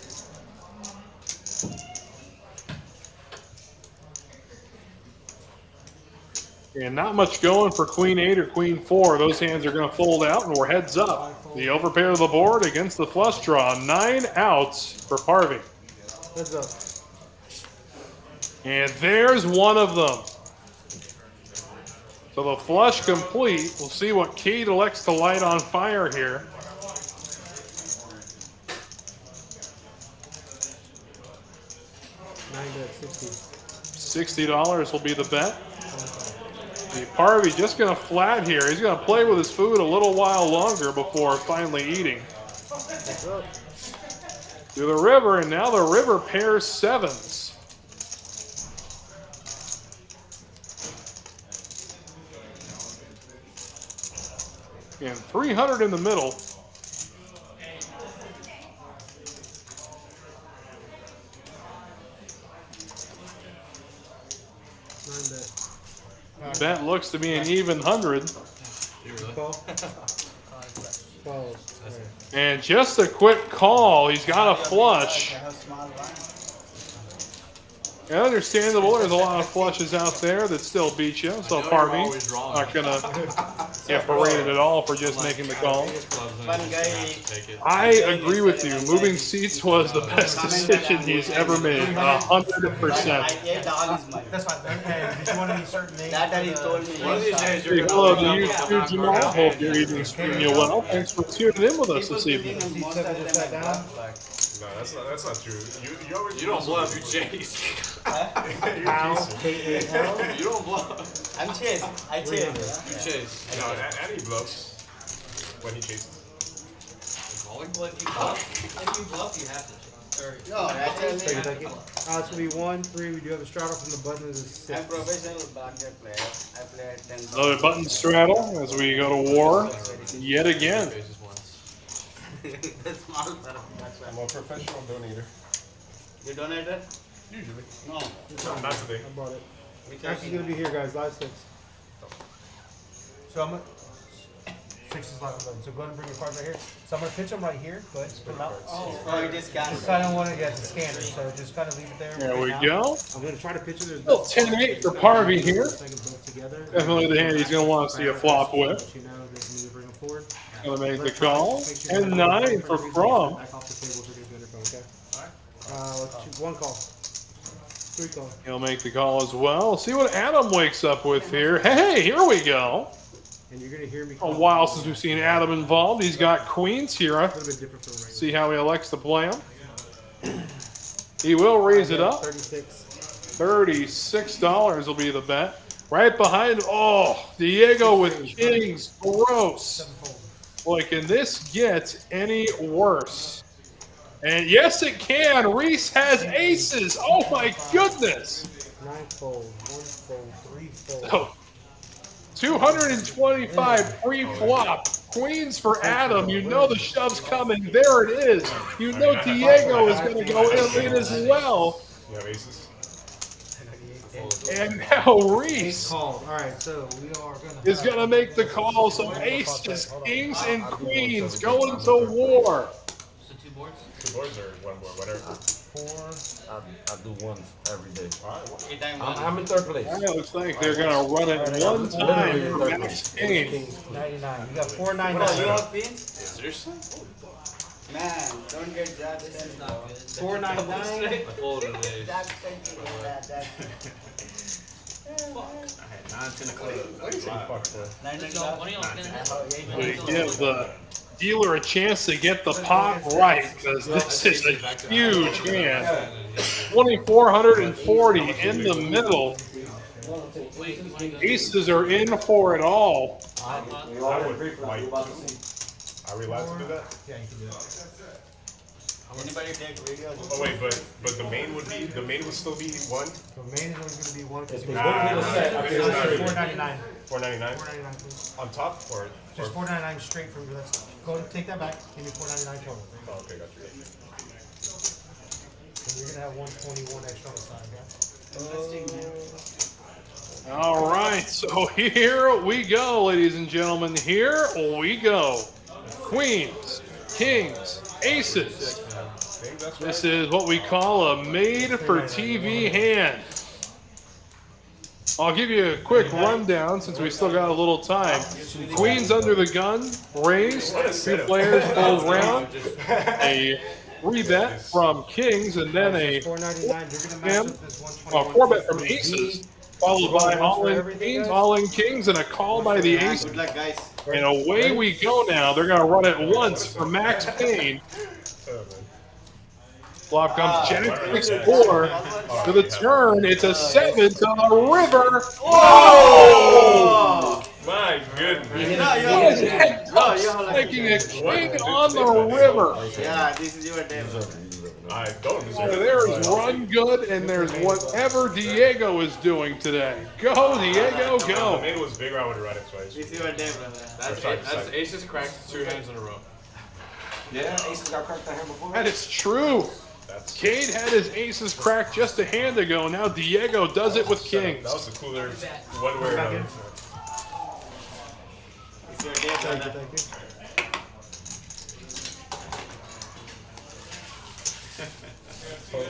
And not much going for Queen 8 or Queen 4. Those hands are going to fold out, and we're heads up. The overpair of the board against the flush draw. 9 outs for Parvy. Heads up. And there's one of them. So the flush complete. We'll see what Cade elects to light on fire here. $9 bet 60. $60 will be the bet. Parvy just going to flat here. He's going to play with his food a little while longer before finally eating. To the river, and now the river pairs sevens. And 300 in the middle. Bet looks to be an even 100. And just a quick call. He's got a flush. And understandable, there's a lot of flushes out there that still beat you. So Parvy not going to get berated at all for just making the call. I agree with you. Moving seats was the best decision he's ever made. 100%. That's fine. Did you want any certain names? That he told me. Hey, hello to you too, Jamal. Hope your evening's treating you well. Thanks for tuning in with us this evening. No, that's not true. You don't bluff, you chase. You don't bluff. I'm chase. I chase. You chase. No, and he bluffs when he chases. Calling? Well, if you bluff, you have to chase. No, that's It's going to be 1, 3. We do have a straddle from the button. Is 6. I'm professional blackjack player. I play at 10. Another button straddle as we go to war yet again. That's small setup. That's why. I'm a professional donator. You donated? Usually. No. Not today. I bought it. Actually, going to be here, guys. Live 6. So I'm going to... 6 is live button. So go ahead and bring your cards right here. So I'm going to pitch them right here. Go ahead and put them out. Oh, you just can't. Just kind of want to get the scanner. So just kind of leave it there. There we now. go. I'm going to try to pitch it. Still 10-8 for Parvy here. Definitely the hand he's going to want to see a flop with. Going to make the call. And 9 for Crom. Let's choose 1 call. 3 call. He'll make the call as well. See what Adam wakes up with here. Hey, here we go. And you're going to hear me A while since we've seen Adam involved. He's got queens here. See how he elects to play them. He will raise it up. $36 will be the bet. Right behind, Diego with kings. Gross. Boy, can this get any worse? And yes, it can. Reese has aces. Oh, my goodness. 9 fold, 1 fold, 3 fold. Oh, 225 pre-flop. Queens for Adam. You know the shove's coming. There it is. You know Diego is going to go in as well. You have aces? And now Reese is going to make the call. So aces, kings, and queens going to war. So 2 boards? 2 boards or 1 board, whatever. 4. I do 1 every day. I'm in 3rd place. It looks like they're going to run it one time for Max Kane. 99. You got 499. You have pins? Seriously? Man, don't get that. That's not good. 499. I folded an ace. That's Now it's gonna close. We give the dealer a chance to get the pot right because this is a huge hand. 2,440 in the middle. Aces are in for it all. Are we allowed to do that? Yeah, you can do that. Anybody take videos? Oh wait, but the main would still be 1. The main is always going to be 1. It's $499. 499. 499, please. On top or Just 499 straight from you. Let's go take that back. Give me 499 total. Oh, okay, got you. And you're going to have 121 extra on the side, okay? All right, so here we go, ladies and gentlemen. Here we go. Queens, kings, aces. This is what we call a made-for-TV hand. I'll give you a quick rundown since we still got a little time. Queens under the gun, raised, 2 players, full round, a 3-bet from kings, and then a 4-bet from aces, followed by all-in queens, all-in kings, and a call by the aces. Good luck, guys. And away we go now. They're going to run it once for Max Payne. Flop comes Jack 6-4 to the turn. It's a 7 to the river. Oh! My goodness. Making a king on the river. Yeah, this is your day. I don't deserve So it. there's run good, and there's whatever Diego is doing today. Go, Diego, If the go. main was bigger, I would have run it twice. This is your day, brother. That's aces cracked 2 hands in a row. Yeah, aces got cracked that hand before. That is true. Cade had his aces cracked just a hand ago. Now Diego does it with That kings. was the cooler one way or another. It's your day, brother. Thank you.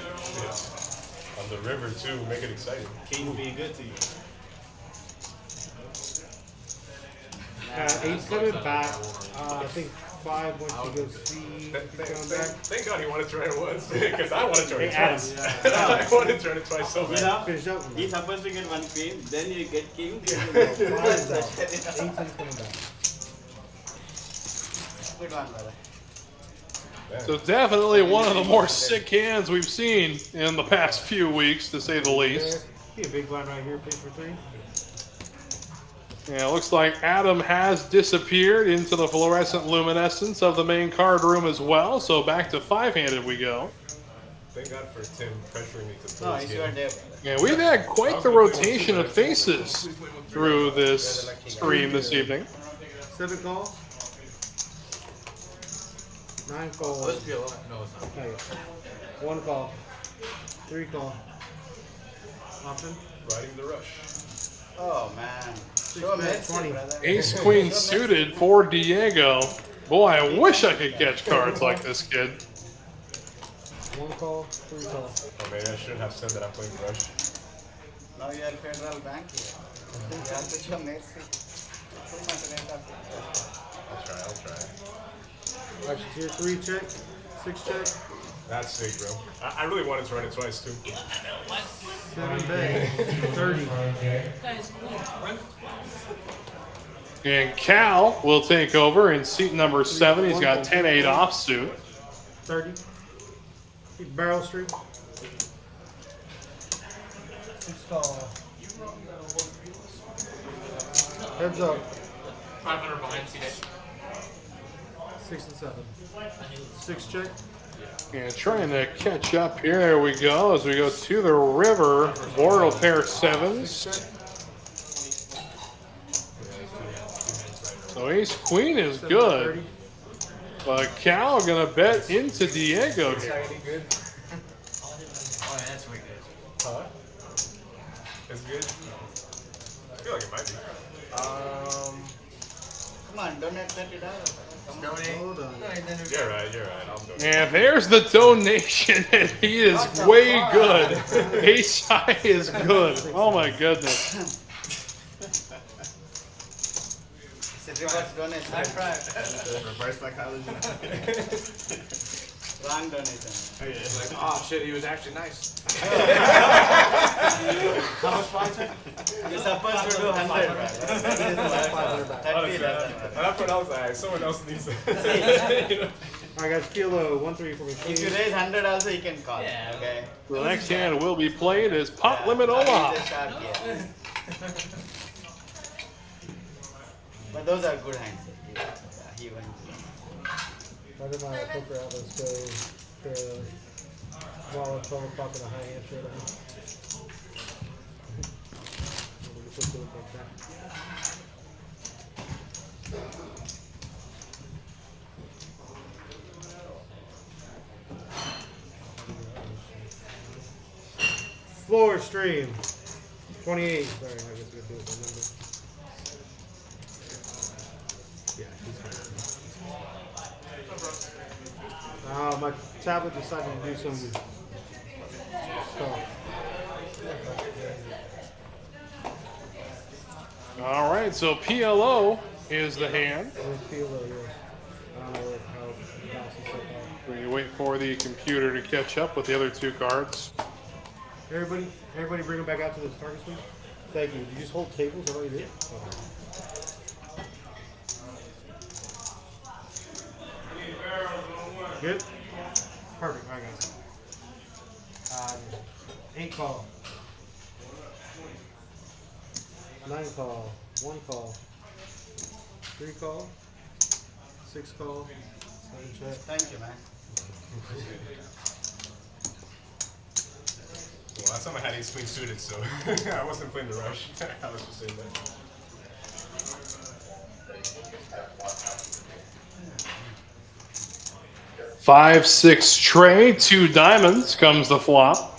On the river too, make it exciting. King's being good to you. 8-7 back. I think 5 once you go see. Thank God he wanted to run it once, because I wanted to run it Hey, Adam. twice. I wanted to run it twice so You bad. know, Finish up. he's supposed to get 1 queen, then you get king. 8-10's coming back. Good one, brother. So definitely one of the more sick hands we've seen in the past few weeks, to say the least. Be a big blind right here, play for 3. Yeah, it looks like Adam has disappeared into the fluorescent luminescence of the main card room as well. So back to 5-handed we go. Thank God for Tim pressuring me to No, play it's this your game. day, brother. Yeah, we've had quite the rotation of faces through this stream this evening. 7 calls. 9 calls. No, it's not. Okay. 1 call. 3 call. Option. Riding the rush. Oh, man. Show a Messi, 20. brother. Ace Queen suited for Diego. Boy, I wish I could catch cards like this kid. 1 call. 3 call. Oh, maybe I shouldn't have said that I'm playing rush. Now you are Federal Bank here. You have to show Messi. I'll try. Action tier 3 check. 6 check. That's sick, bro. I really wanted to run it twice too. 7 bag. 30. And Cal will take over in seat number 7. He's got 10-8 offsuit. 30. Keep barrel streak. 6 call. Heads up. 500 behind CD. 6 and 7. 6 check. And trying to catch up here. There we go. As we go to the river. Board will pair 7s. So Ace Queen is good. But Cal gonna bet into Diego here. Oh, yeah, that's wicked. Huh? It's good. I feel like it might be. Come on, donate $30. Hold on. You're right. I'll do it. And there's the donation, and he is way good. Ace High is good. Oh my goodness. Reverse donation. Reverse psychology. Wrong donation. It's like, oh shit, he was actually nice. How much sponsor? You're supposed to do 100, brother. 30 less. That's what I was like. Someone else needs it. Alright guys, kilo 1-3 for me. If you raise 100 also, you can call. Yeah. Okay? The next hand will be played as Pot Limit He's a Olaf. sharp here. But those are good hands. Yeah, he went. Why did my poker outlets go for while at 12 o'clock in a high hand showdown? Floor stream 28. Sorry, I guess we do it by number. Yeah, he's fine. My tablet decided to do some stuff. All right, so PLO is the hand. We wait for the computer to catch up with the other 2 cards. Everybody bring them back out to the target suite. Thank you. Did you just hold tables? Is that what you did? Okay. Good? Perfect. All right, guys. 8 call. 9 call. 1 call. 3 call. 6 call. 7 check. Thank you, man. Well, last time I had ace queen suited, so I wasn't playing the rush. I was just saying that. 5-6 tray, 2 diamonds comes the flop.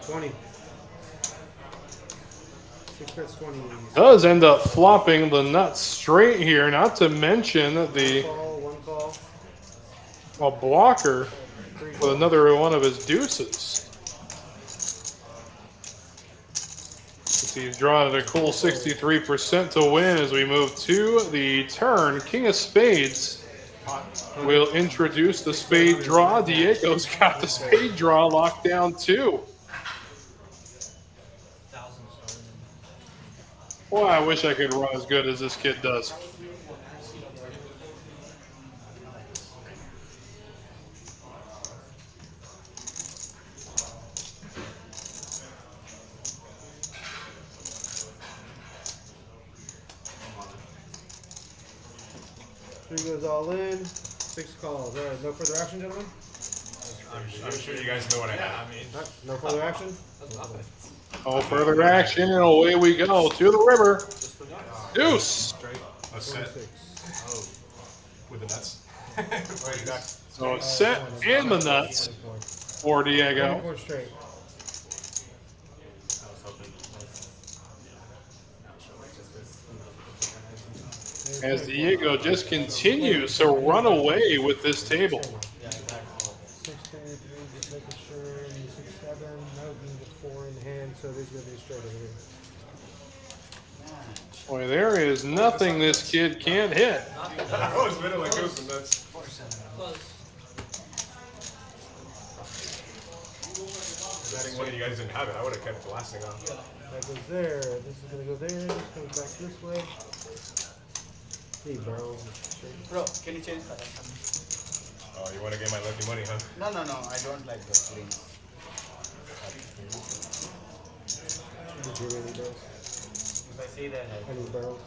20. 6 bets 20. Does end up flopping the nuts straight here, not to mention the 1 call. a blocker with another one of his deuces. He's drawn at a cool 63% to win as we move to the turn. King of Spades will introduce the spade draw. Diego's got the spade draw locked down too. Boy, I wish I could run as good as this kid does. Three goes all in. 6 calls. All right, no further action, gentlemen? I'm sure you guys know what I have. No further action? No further action, and away we go to the river. Deuce. A set. Oh, with the nuts. So a set and the nuts for Diego. 24 straight. As Diego just continues to run away with this table. 6, 10, 3, just making sure. 6, 7. No, being the 4 in hand, so there's going to be a straight over here. Boy, there is nothing this kid can't hit. I was winning like it was the nuts. Betting one of you guys didn't have it, I would have kept blasting off. That goes there. This is going to go there. This comes back this way. Hey, bro. Bro, can you change that? Oh, you want to get my lucky money, huh? No, no, no. I don't like the green. If I see that, Any barrels?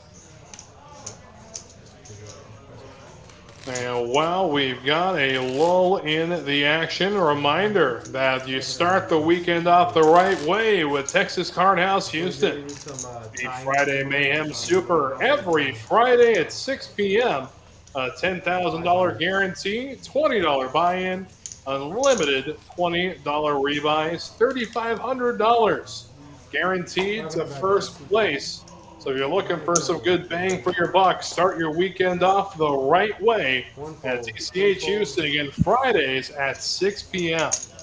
And while we've got a lull in the action, reminder that you start the weekend off the right way with Texas Card House Houston. The Friday Mayhem Super every Friday at 6 p.m. A $10,000 guarantee, $20 buy-in, unlimited $20 rebuys, $3,500 guaranteed to first place. So if you're looking for some good bang for your buck, start your weekend off the right way at TCH Houston again Fridays at 6 p.m. 6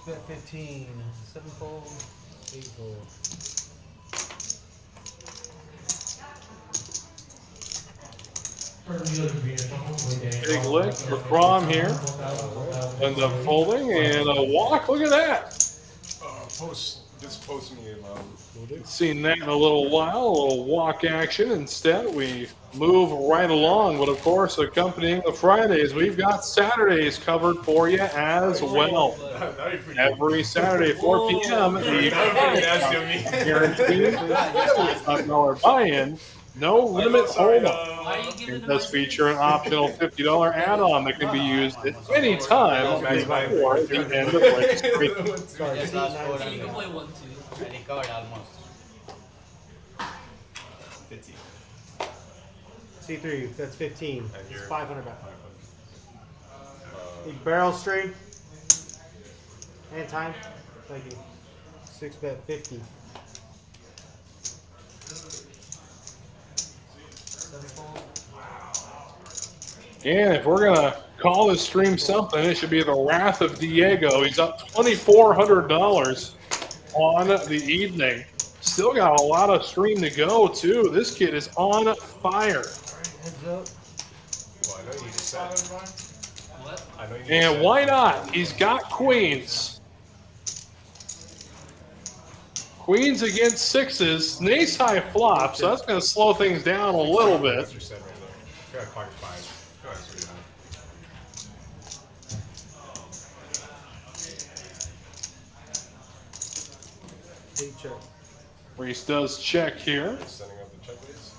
bet 15. 7 fold. 8 fold. Big lick for Crom here. End up folding and a walk. Look at that. Just post me. Seen that in a little while, a little walk action. Instead, we move right along. But of course, accompanying the Fridays, we've got Saturdays covered for you as well. Every Saturday, 4 p.m., the guaranteed $5 buy-in, no limit hold-up. It does feature an optional $50 add-on that can be used at any time before the end of Lake Street. Sorry, You can play 1, 2. I recovered almost. 15. C3, that's 15. It's 500 back. Barrel straight. And time. Thank you. 6 bet 50. 7 fold. And if we're going to call this stream something, it should be the Wrath of Diego. He's up $2,400 on the evening. Still got a lot of stream to go, too. This kid is on fire. Heads up. Well, I know you just said. What? I know you just And said. why not? He's got queens. Queens against sixes. An ace high flop, so that's going to slow things down a little bit. That's your set right there. Got pocket 5. Go ahead, 39. 8 check. Reese does check here. Sending up the check, please.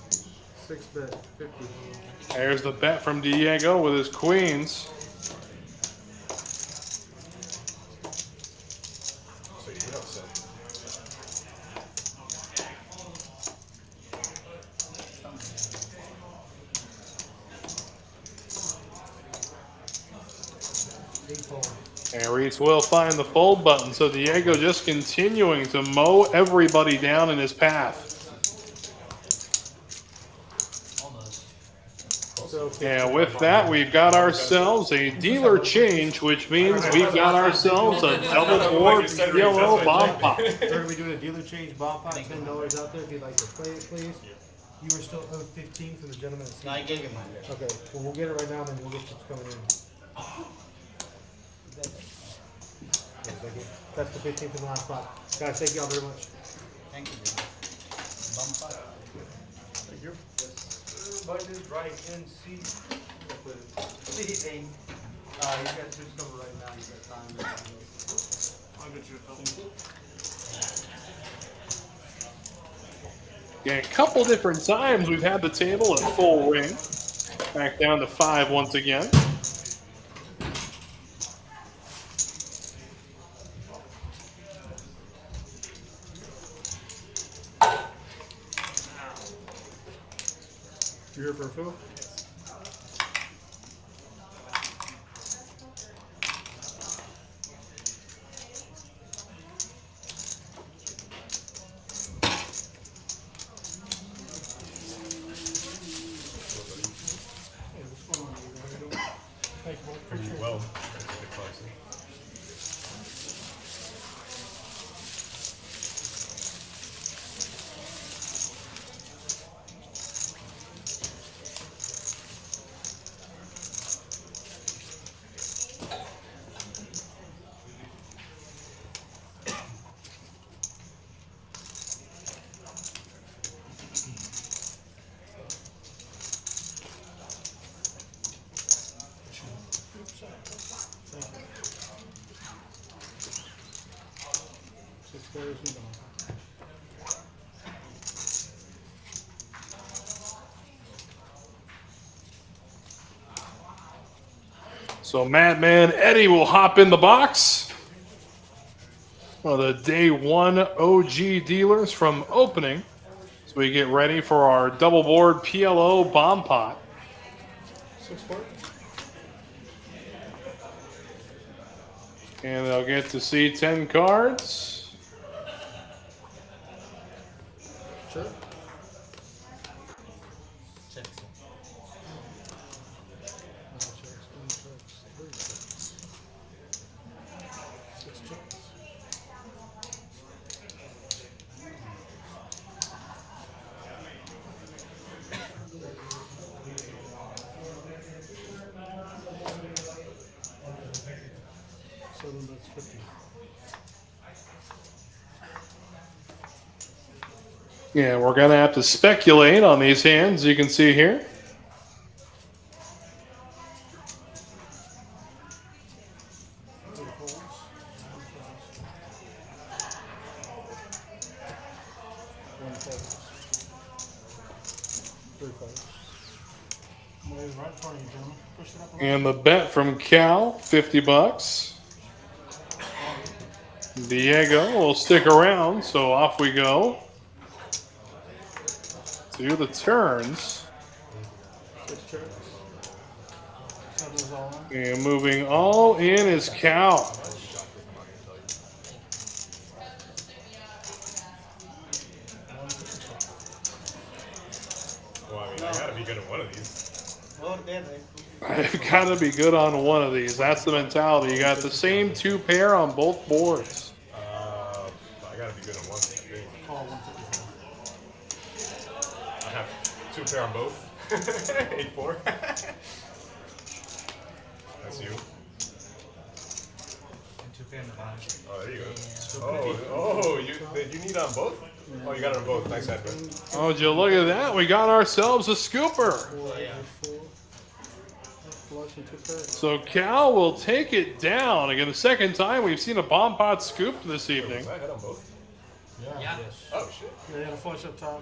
6 bet, 50. There's the bet from Diego with his queens. So you don't send. And Reese will find the fold button. So Diego just continuing to mow everybody down in his path. And with that, we've got ourselves a dealer change, which means we've got ourselves a double board yellow bomb pop. We're going to be doing a dealer change bomb pot, $10 out there if you'd like to play it, please. You were still owed 15 from the gentleman. No, I gave you mine. Okay, well, we'll get it right now, and then we'll get what's coming in. Yeah, thank you. That's the 15th from the last spot. Guys, thank you all very much. Thank you. Bump pot. Thank you. Button is right in C. Anything. You got two cover right now. You got time. I'll get you a couple. Yeah, a couple different times we've had the table at full ring. Back down to 5 once again. You here for a fill? Pretty well. So Madman Eddie will hop in the box. One of the day one OG dealers from opening. So we get ready for our double board PLO bomb pot. 6 part. And they'll get to see 10 cards. Sure. That's 50. Yeah, we're going to have to speculate on these hands, you can see here. And the bet from Cal, 50 bucks. Diego will stick around, so off we go. To the turns. And moving all in is Cal. Well, I mean, I gotta be good at one of these. Well, damn it. I've got to be good on one of these. That's the mentality. You got the same 2 pair on both boards. I gotta be good on one. I have 2 pair on both. 8-4. That's you. Oh, there you go. Oh, you need on both? Oh, you got it on both. Nice head, man. Oh, would you look at that? We got ourselves a scooper. So Cal will take it down. Again, the second time we've seen a bomb pot scoop this evening. Was that head on both? Yeah. Oh shit. They had a flush up top,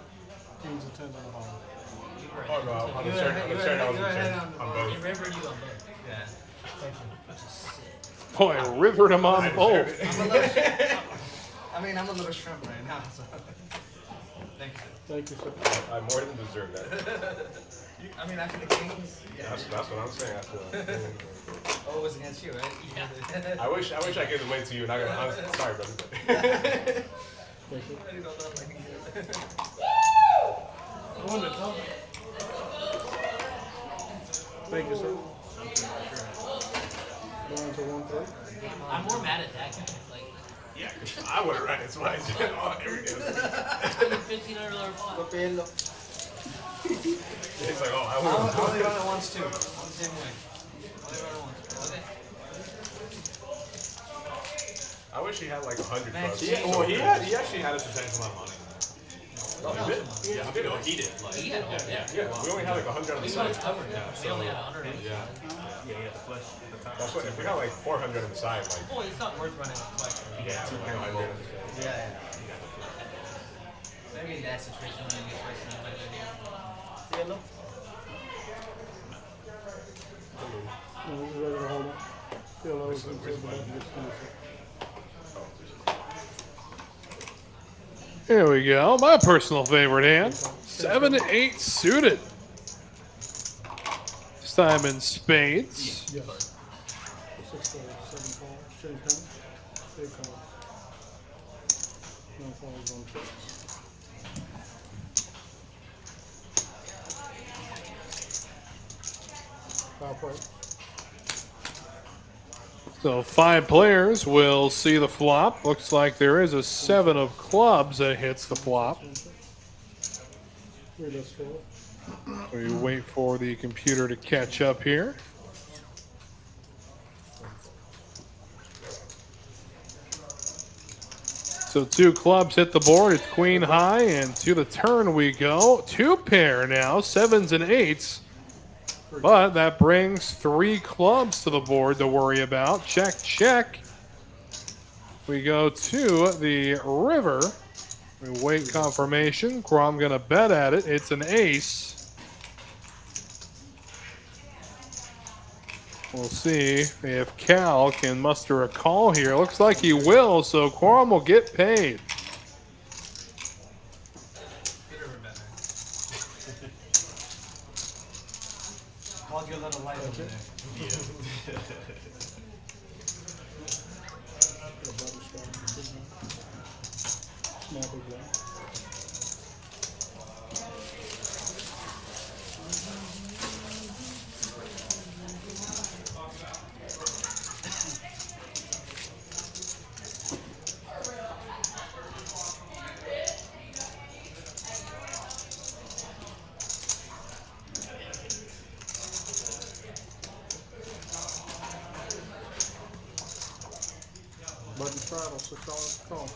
kings and tens on the bottom. Oh no, on the turn, I was in turn. On He both. rivered you on both. Yeah. Boy, rivered him on both. I'm a little shrimp right now, so. Thank you. Thank you, sir. I more than deserve that. After the Kings. Yeah. That's what I'm saying. I feel like. Oh, it was against you, right? Yeah. I wish I gave the win to you. And I'm sorry, brother. Thank you. Thank you, sir. Down to 1-3. I'm more mad at that guy. Like, Yeah, I would have ran it twice. Everything. $1,500 pot. It's like, oh, I I would only run it once too. I'm the same way. Only run it once. Okay. I wish he had like 100 Man, bucks. he actually had a substantial amount of money. Oh, he did? Yeah, he did. Like, He had all that. Yeah, we only had like 100 on the We side. both covered that. We only had 100 on the Yeah. side. That's what, if we got like 400 on the side, like, Boy, it's not worth running like yeah, 200. Yeah. Maybe in that situation when you get first time like that. Yellow. No, we're ready to hold up. Feel those until the button gets finished. Here we go. My personal favorite hand. 7-8 suited. This time in spades. Yes. 6 calls, 7 calls, change hands, 8 calls. No calls on trips. Foul play. So 5 players will see the flop. Looks like there is a 7 of clubs that hits the flop. 3 less 12. We wait for the computer to catch up here. So 2 clubs hit the board. It's queen high, and to the turn we go. 2 pair now, 7s and 8s. But that brings 3 clubs to the board to worry about. Check, check. We go to the river. We wait confirmation. Crom gonna bet at it. It's an ace. We'll see if Cal can muster a call here. Looks like he will, so Quorum will get paid. Called you a little light over there. Small big blind. Button straddle, $6 call.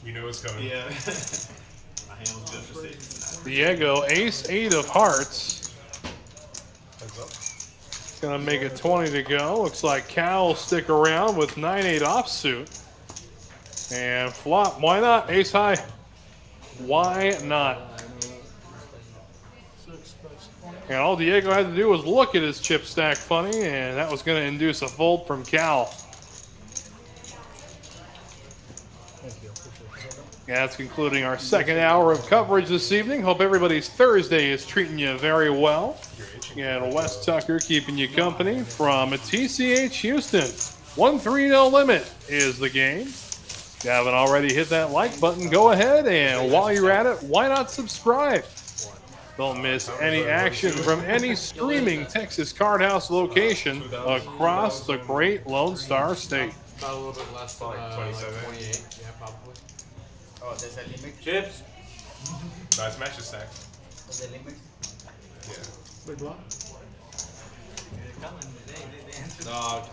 We know it's coming. Yeah. My hand was good for six. Diego, ace 8 of hearts. Heads up. Gonna make it 20 to go. Looks like Cal will stick around with 9-8 offsuit. And flop. Why not? Ace high. Why not? And all Diego had to do was look at his chip stack funny, and that was going to induce a fold from Cal. Yeah, that's concluding our second hour of coverage this evening. Hope everybody's Thursday is treating you very well. And Wes Tucker keeping you company from TCH Houston. 1-3-0 limit is the game. If you haven't already hit that like button, go ahead, and while you're at it, why not subscribe? Don't miss any action from any streaming Texas Card House location across the great Lone Star State. About a little bit less than Like 27. 28. Yeah, probably. Oh, there's a limit. Chips. Nice match stack. There's a limit. Yeah. Big blind. coming. They answered. No,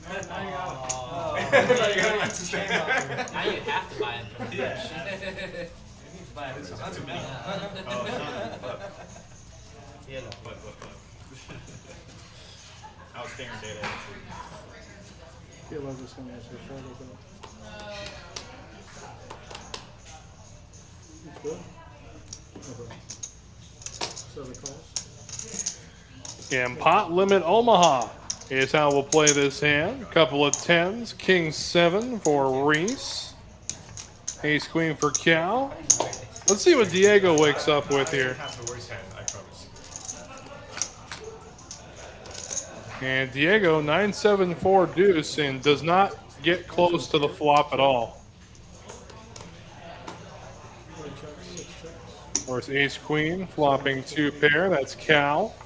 Now you have to buy it from the Yeah. You need to buy it. It's not too bad. Yellow. I was staring data entry. Feel like this thing has a shadow though. It's good. Okay. So the calls. And pot limit Omaha is how we'll play this hand. A couple of 10s, king 7 for Reese. Ace queen for Cal. Let's see what Diego wakes up with I here. have the worst hand, I promise. And Diego 9-7-4 deuce and does not get close to the flop at all. Of course, ace queen flopping 2 pair. That's Cal.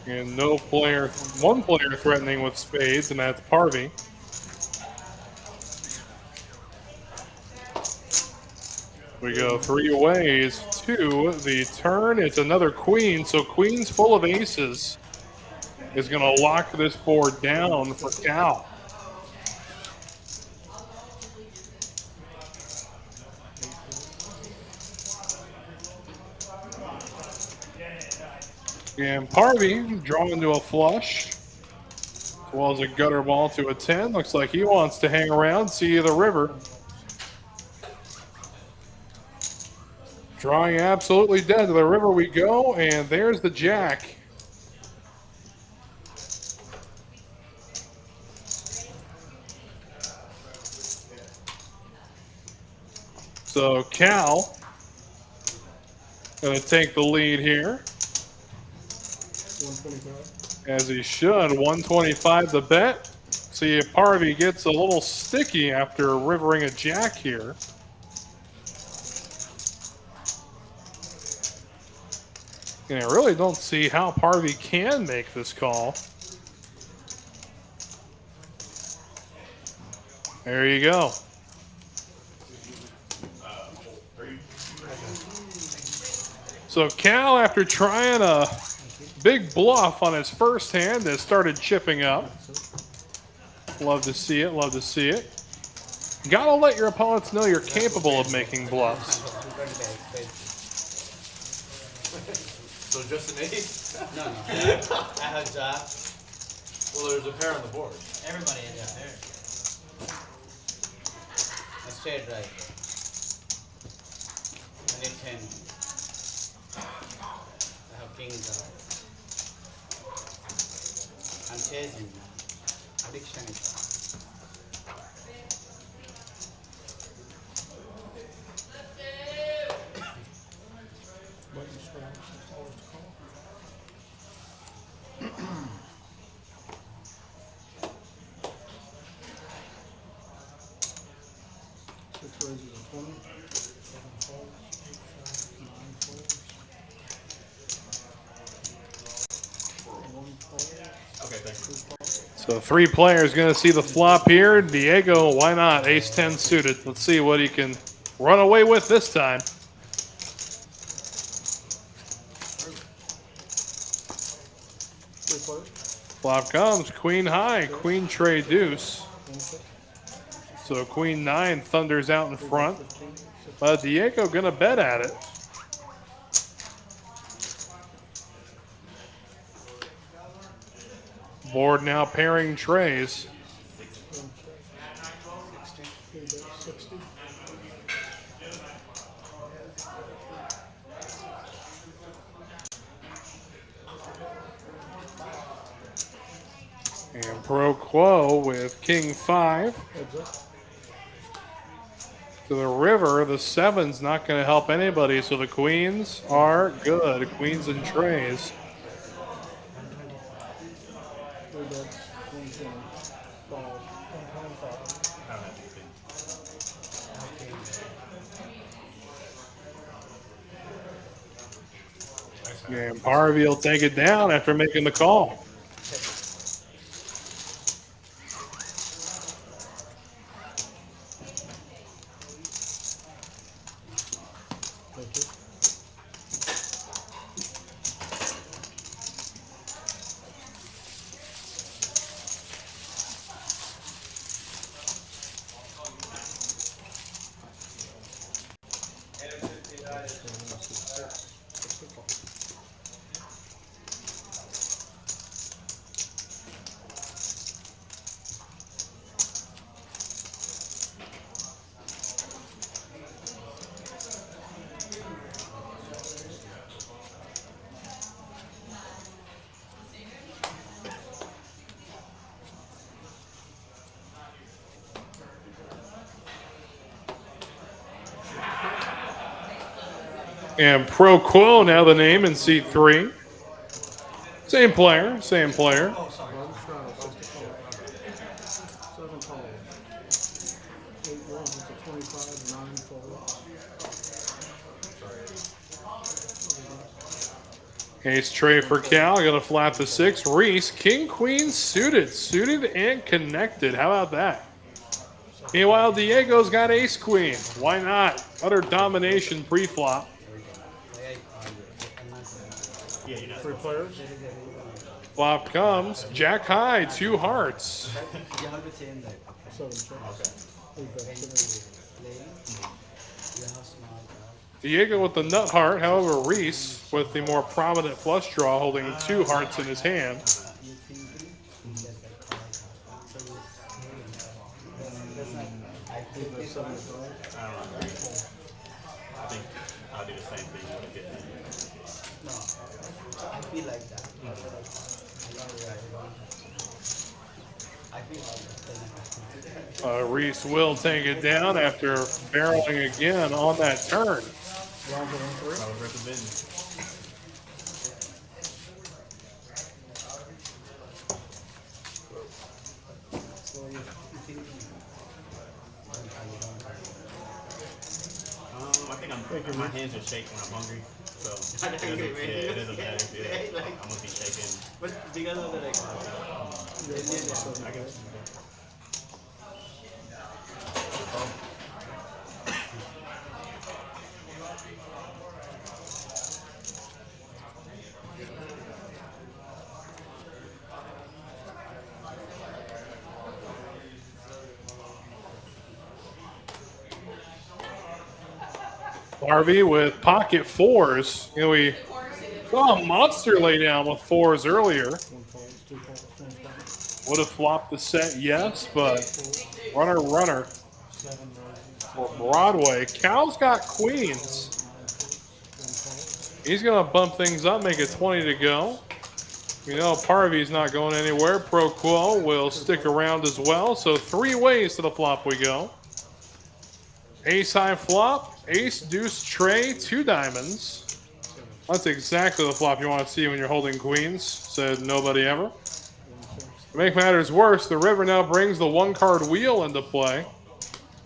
And no player, one player threatening with spades, and that's Parvy. We go 3 ways to the turn. It's another queen, so queens full of aces is going to lock this board down for Cal. And Parvy drawing to a flush, as well as a gutter ball to a 10. Looks like he wants to hang around, see the river. Drawing absolutely dead. To the river we go, and there's the jack. So Cal going to take the lead here. 125. As he should. 125 the bet. See if Parvy gets a little sticky after rivering a jack here. And I really don't see how Parvy can make this call. There you go. So Cal, after trying a big bluff on his first hand, has started chipping up. Love to see it, love to see it. Gotta let your opponents know you're capable of making bluffs. So just an ace? No, no. I have jack. Well, there's a pair on the board. Everybody has a pair. A straight right. I need 10. I have king jack. I'm chasing now. Addiction is. Button strikes, that's always the call. Six raises a 20. 7 folds, 8 folds, 9 folds. 1 fold. Okay, thank you. 2 folds. So 3 players going to see the flop here. Diego, why not? Ace-10 suited. Let's see what he can run away with this time. Flop comes, queen high, queen tray deuce. So queen 9 thunders out in front. But Diego going to bet at it. Board now pairing trays. 60. And pro quo with king 5. Heads up. To the river, the 7's not going to help anybody, so the queens are good. Queens and trays. 3 bets, 110. 5. 125. And Parvy will take it down after making the call. And Pro Quo now the name in seat 3. Same player, same player. Seven calls. 8 ones to 25, 9 folds. Ace tray for Cal, gonna flap the 6. Reese, King Queen suited and connected. How about that? Meanwhile, Diego's got Ace Queen. Why not? Utter domination pre-flop. 3 players. Flop comes Jack High, 2 hearts. 7 checks. Diego with the nut heart, however, Reese with the more prominent flush draw holding 2 hearts in his hand. I think I'll do the same thing. No, I feel like that. Reese will take it down after barreling again on that turn. I was recommending. I think my hands are shaking when I'm hungry, so it doesn't matter. Yeah, I'm gonna be shaking. But because of the like, I guess. Harvey with pocket 4s. You know, we saw a monster lay down with 4s earlier. Would have flopped the set, yes, but runner for Broadway. Cal's got queens. He's going to bump things up, make it 20 to go. We know Parvy's not going anywhere. Pro Quo will stick around as well. So 3 ways to the flop we go. Ace high flop, ace deuce tray, 2 diamonds. That's exactly the flop you want to see when you're holding queens, said nobody ever. To make matters worse, the river now brings the 1-card wheel into play.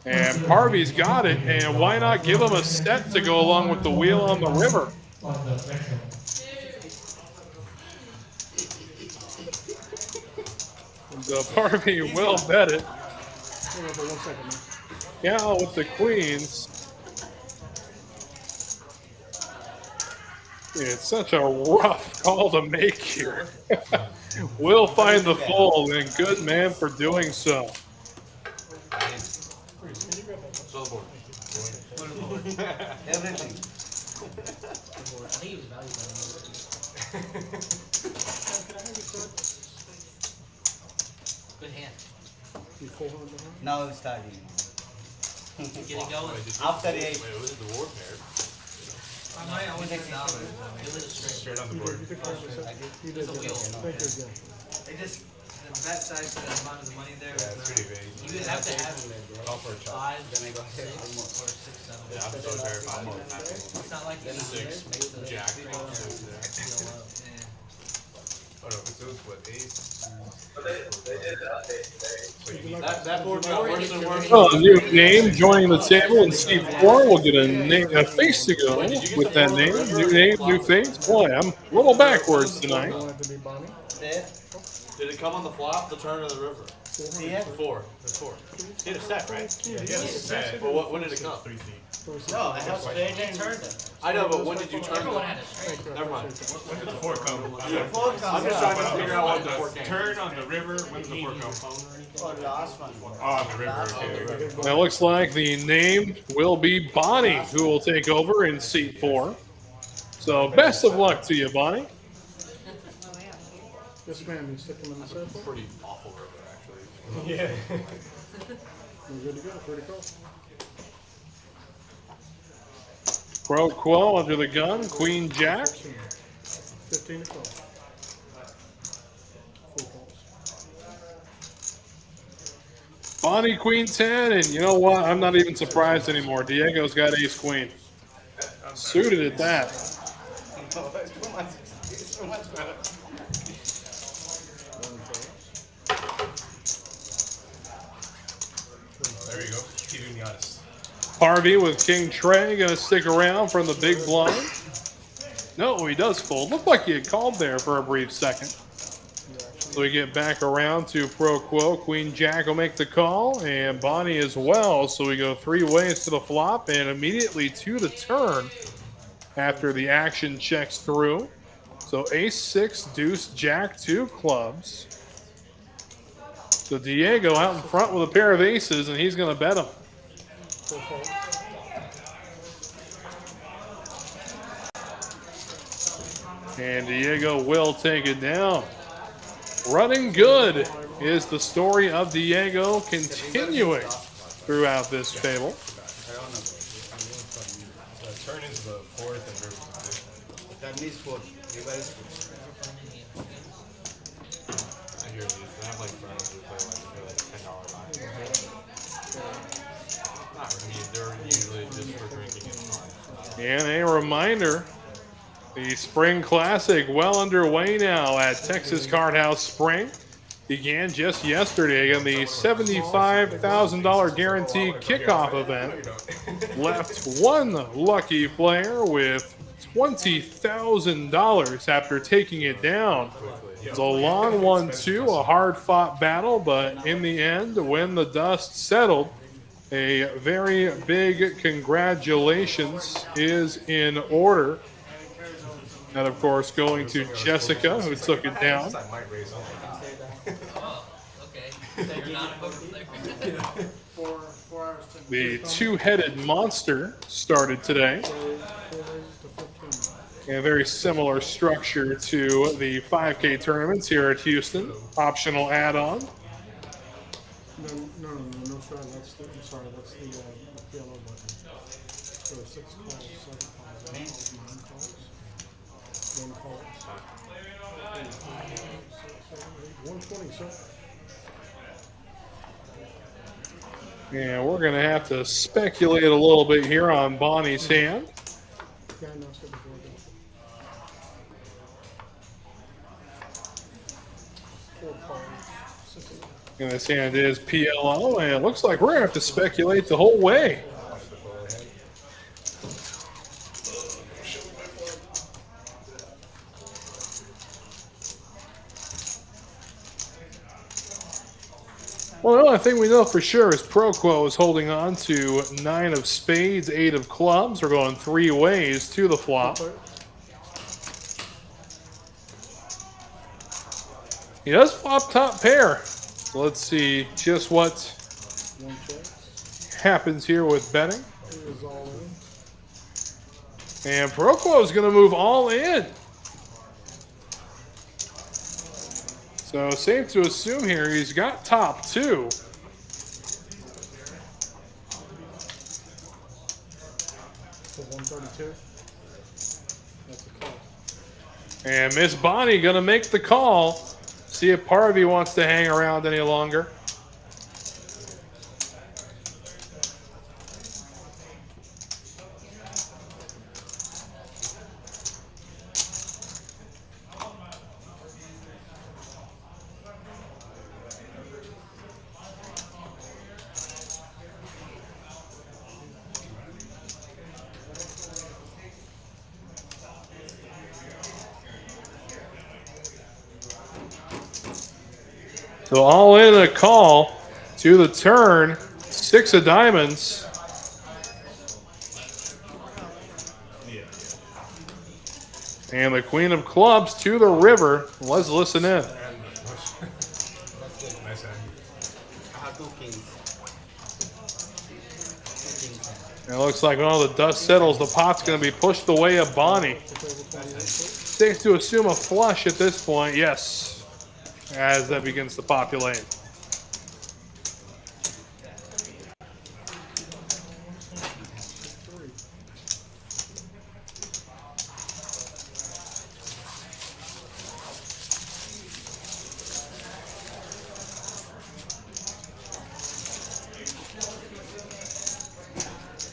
And Parvy's got it, and why not give him a set to go along with the wheel on the river? So Parvy will bet it. Yeah, with the queens. It's such a rough call to make here. Will find the fold, and good man for doing so. everything. Good hand. Now it's starting. Get it going. After 8. Wait, was it the war pair? I went $10. It was a straight. Straight on the board. It's a wheel. It just The bet size for the amount of money there. Yeah, it's pretty big. You would have to have Call for a chop. 5, then I go 6, or 6, 7. Yeah, I'm so terrified. I'm almost happy. It's not like you 6, jack, all 6 there. Yeah. Oh no, it was what, 8? That board got worse and worse. Oh, new name joining the table in seat 4. We'll get a face to go with that name. New name, new face. Boy, I'm a little backwards tonight. there. Did it come on the flop, the turn, or the river? Here. 4. It's 4. Did a set, right? Yeah, set. But when did it come? 3 seat. No, I have straight and turned it. I know, but when did you turn Everyone it? had a straight. Never mind. When did the 4 come? I'm just trying to figure out what the 4 came. Turn on the river, when did the 4 come? Oh, last one. Oh, on the river, okay. Now, it looks like the name will be Bonnie, who will take over in seat 4. So best of luck to you, Bonnie. Yes, ma'am, you stick them in the circle? Pretty awful river, actually. Yeah. We're good to go, pretty cool. Pro Quo under the gun, Queen Jack. 15 to call. Full calls. Bonnie, Queen 10, and you know what? I'm not even surprised anymore. Diego's got Ace Queen. Suited at that. There you go. Keeping me honest. Harvey with King Trey going to stick around from the big blind. No, he does fold. Looked like he had called there for a brief second. So we get back around to Pro Quo. Queen Jack will make the call, and Bonnie as well. So we go 3 ways to the flop and immediately to the turn after the action checks through. So Ace 6, Deuce, Jack, 2 clubs. So Diego out in front with a pair of aces, and he's going to bet him. Full calls. And Diego will take it down. Running good is the story of Diego continuing throughout this table. Turn into the fourth and That means for everybody's I hear these. They have like friends who play like $10 lines. Not, I mean, they're usually just for drinking and fun. And a reminder, the Spring Classic well underway now at Texas Card House Spring. Began just yesterday in the $75,000 guaranteed kickoff event. Left one lucky player with $20,000 after taking it down. It's a long one, too, a hard-fought battle, but in the end, when the dust settled, a very big congratulations is in order. And, of course, going to Jessica, who took it down. Oh, okay. So you're not a voter there. 4 hours to The two-headed monster started today. 4 to 15. A very similar structure to the 5K tournaments here at Houston. Optional add-on. No, sorry, that's the, I'm sorry, that's the yellow button. So 6 calls, 7 calls, 9 calls, 1 call. 127. And we're going to have to speculate a little bit here on Bonnie's hand. Yeah, I know, I said before that. 4 calls, 6 of them. And this hand is PLO, and it looks like we're going to have to speculate the whole way. Well, the only thing we know for sure is Pro Quo is holding on to 9 of spades, 8 of clubs. We're going 3 ways to the flop. He does flop top pair. So let's see just what 1 check. happens here with betting. It is all in. And Pro Quo is going to move all in. So safe to assume here he's got top 2. So 132. That's a call. And Miss Bonnie going to make the call. See if Parvy wants to hang around any longer. So all in a call to the turn, 6 of diamonds. And the Queen of Clubs to the river. Let's listen in. nice hand. I have 2 kings. 2 kings. It looks like when all the dust settles, the pot's going to be pushed the way of Bonnie. Safe to assume a flush at this point, yes, as that begins to populate.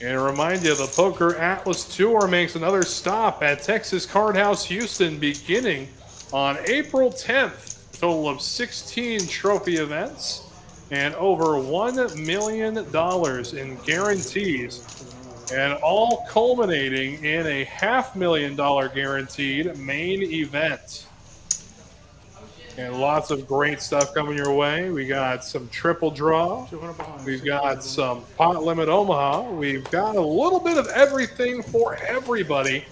And to remind you, the Poker Atlas Tour makes another stop at Texas Card House Houston beginning on April 10th. A total of 16 trophy events and over $1 million in guarantees, and all culminating in a $500,000 guaranteed main event. And lots of great stuff coming your way. We got some triple draw. We've got some pot limit Omaha. We've got a little bit of everything for everybody,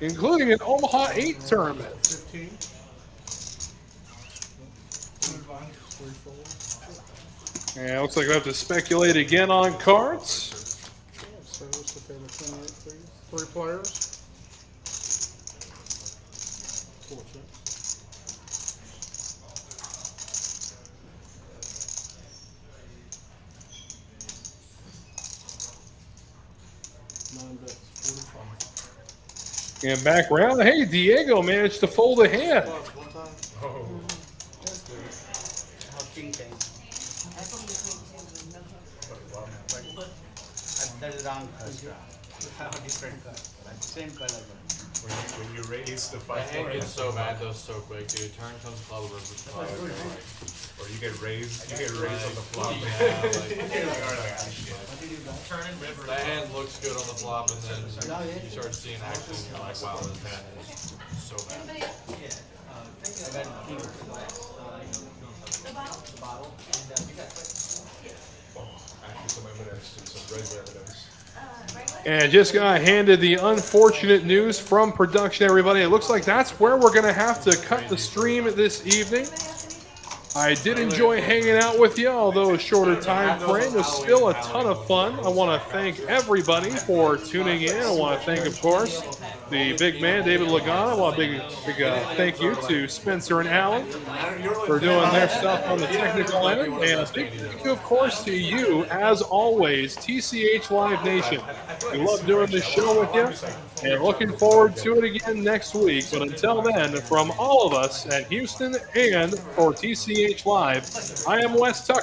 including an Omaha 8 tournament. And it looks like we have to speculate again on cards. So what's the favorite 28, please? 3 players. 4 chips. And back round, hey, Diego managed to fold a hand. Oh. That's wrong first. Different color. Same color. When you raise the That 5 hand gets so bad though so quick, dude. Turn comes club versus club. or you get raised on the flop. Yeah, like, You're like, all right, shit. Turning river. that hand looks good on the flop, and then you start seeing action, and you're like, wow, this hand is so bad. Actually, some evidence and some red evidence. And just got handed the unfortunate news from production, everybody. It looks like that's where we're going to have to cut the stream this evening. I did enjoy hanging out with you, although a shorter time frame was still a ton of fun. I want to thank everybody for tuning in. I want to thank, of course, the big man, David Lagana. I want a big thank you to Spencer and Alan for doing their stuff on the technical end. And a big thank you, of course, to you, as always, TCH Live Nation. We love doing this show with you, and looking forward to it again next week. But until then, from all of us at Houston and for TCH Live, I am Wes Tucker.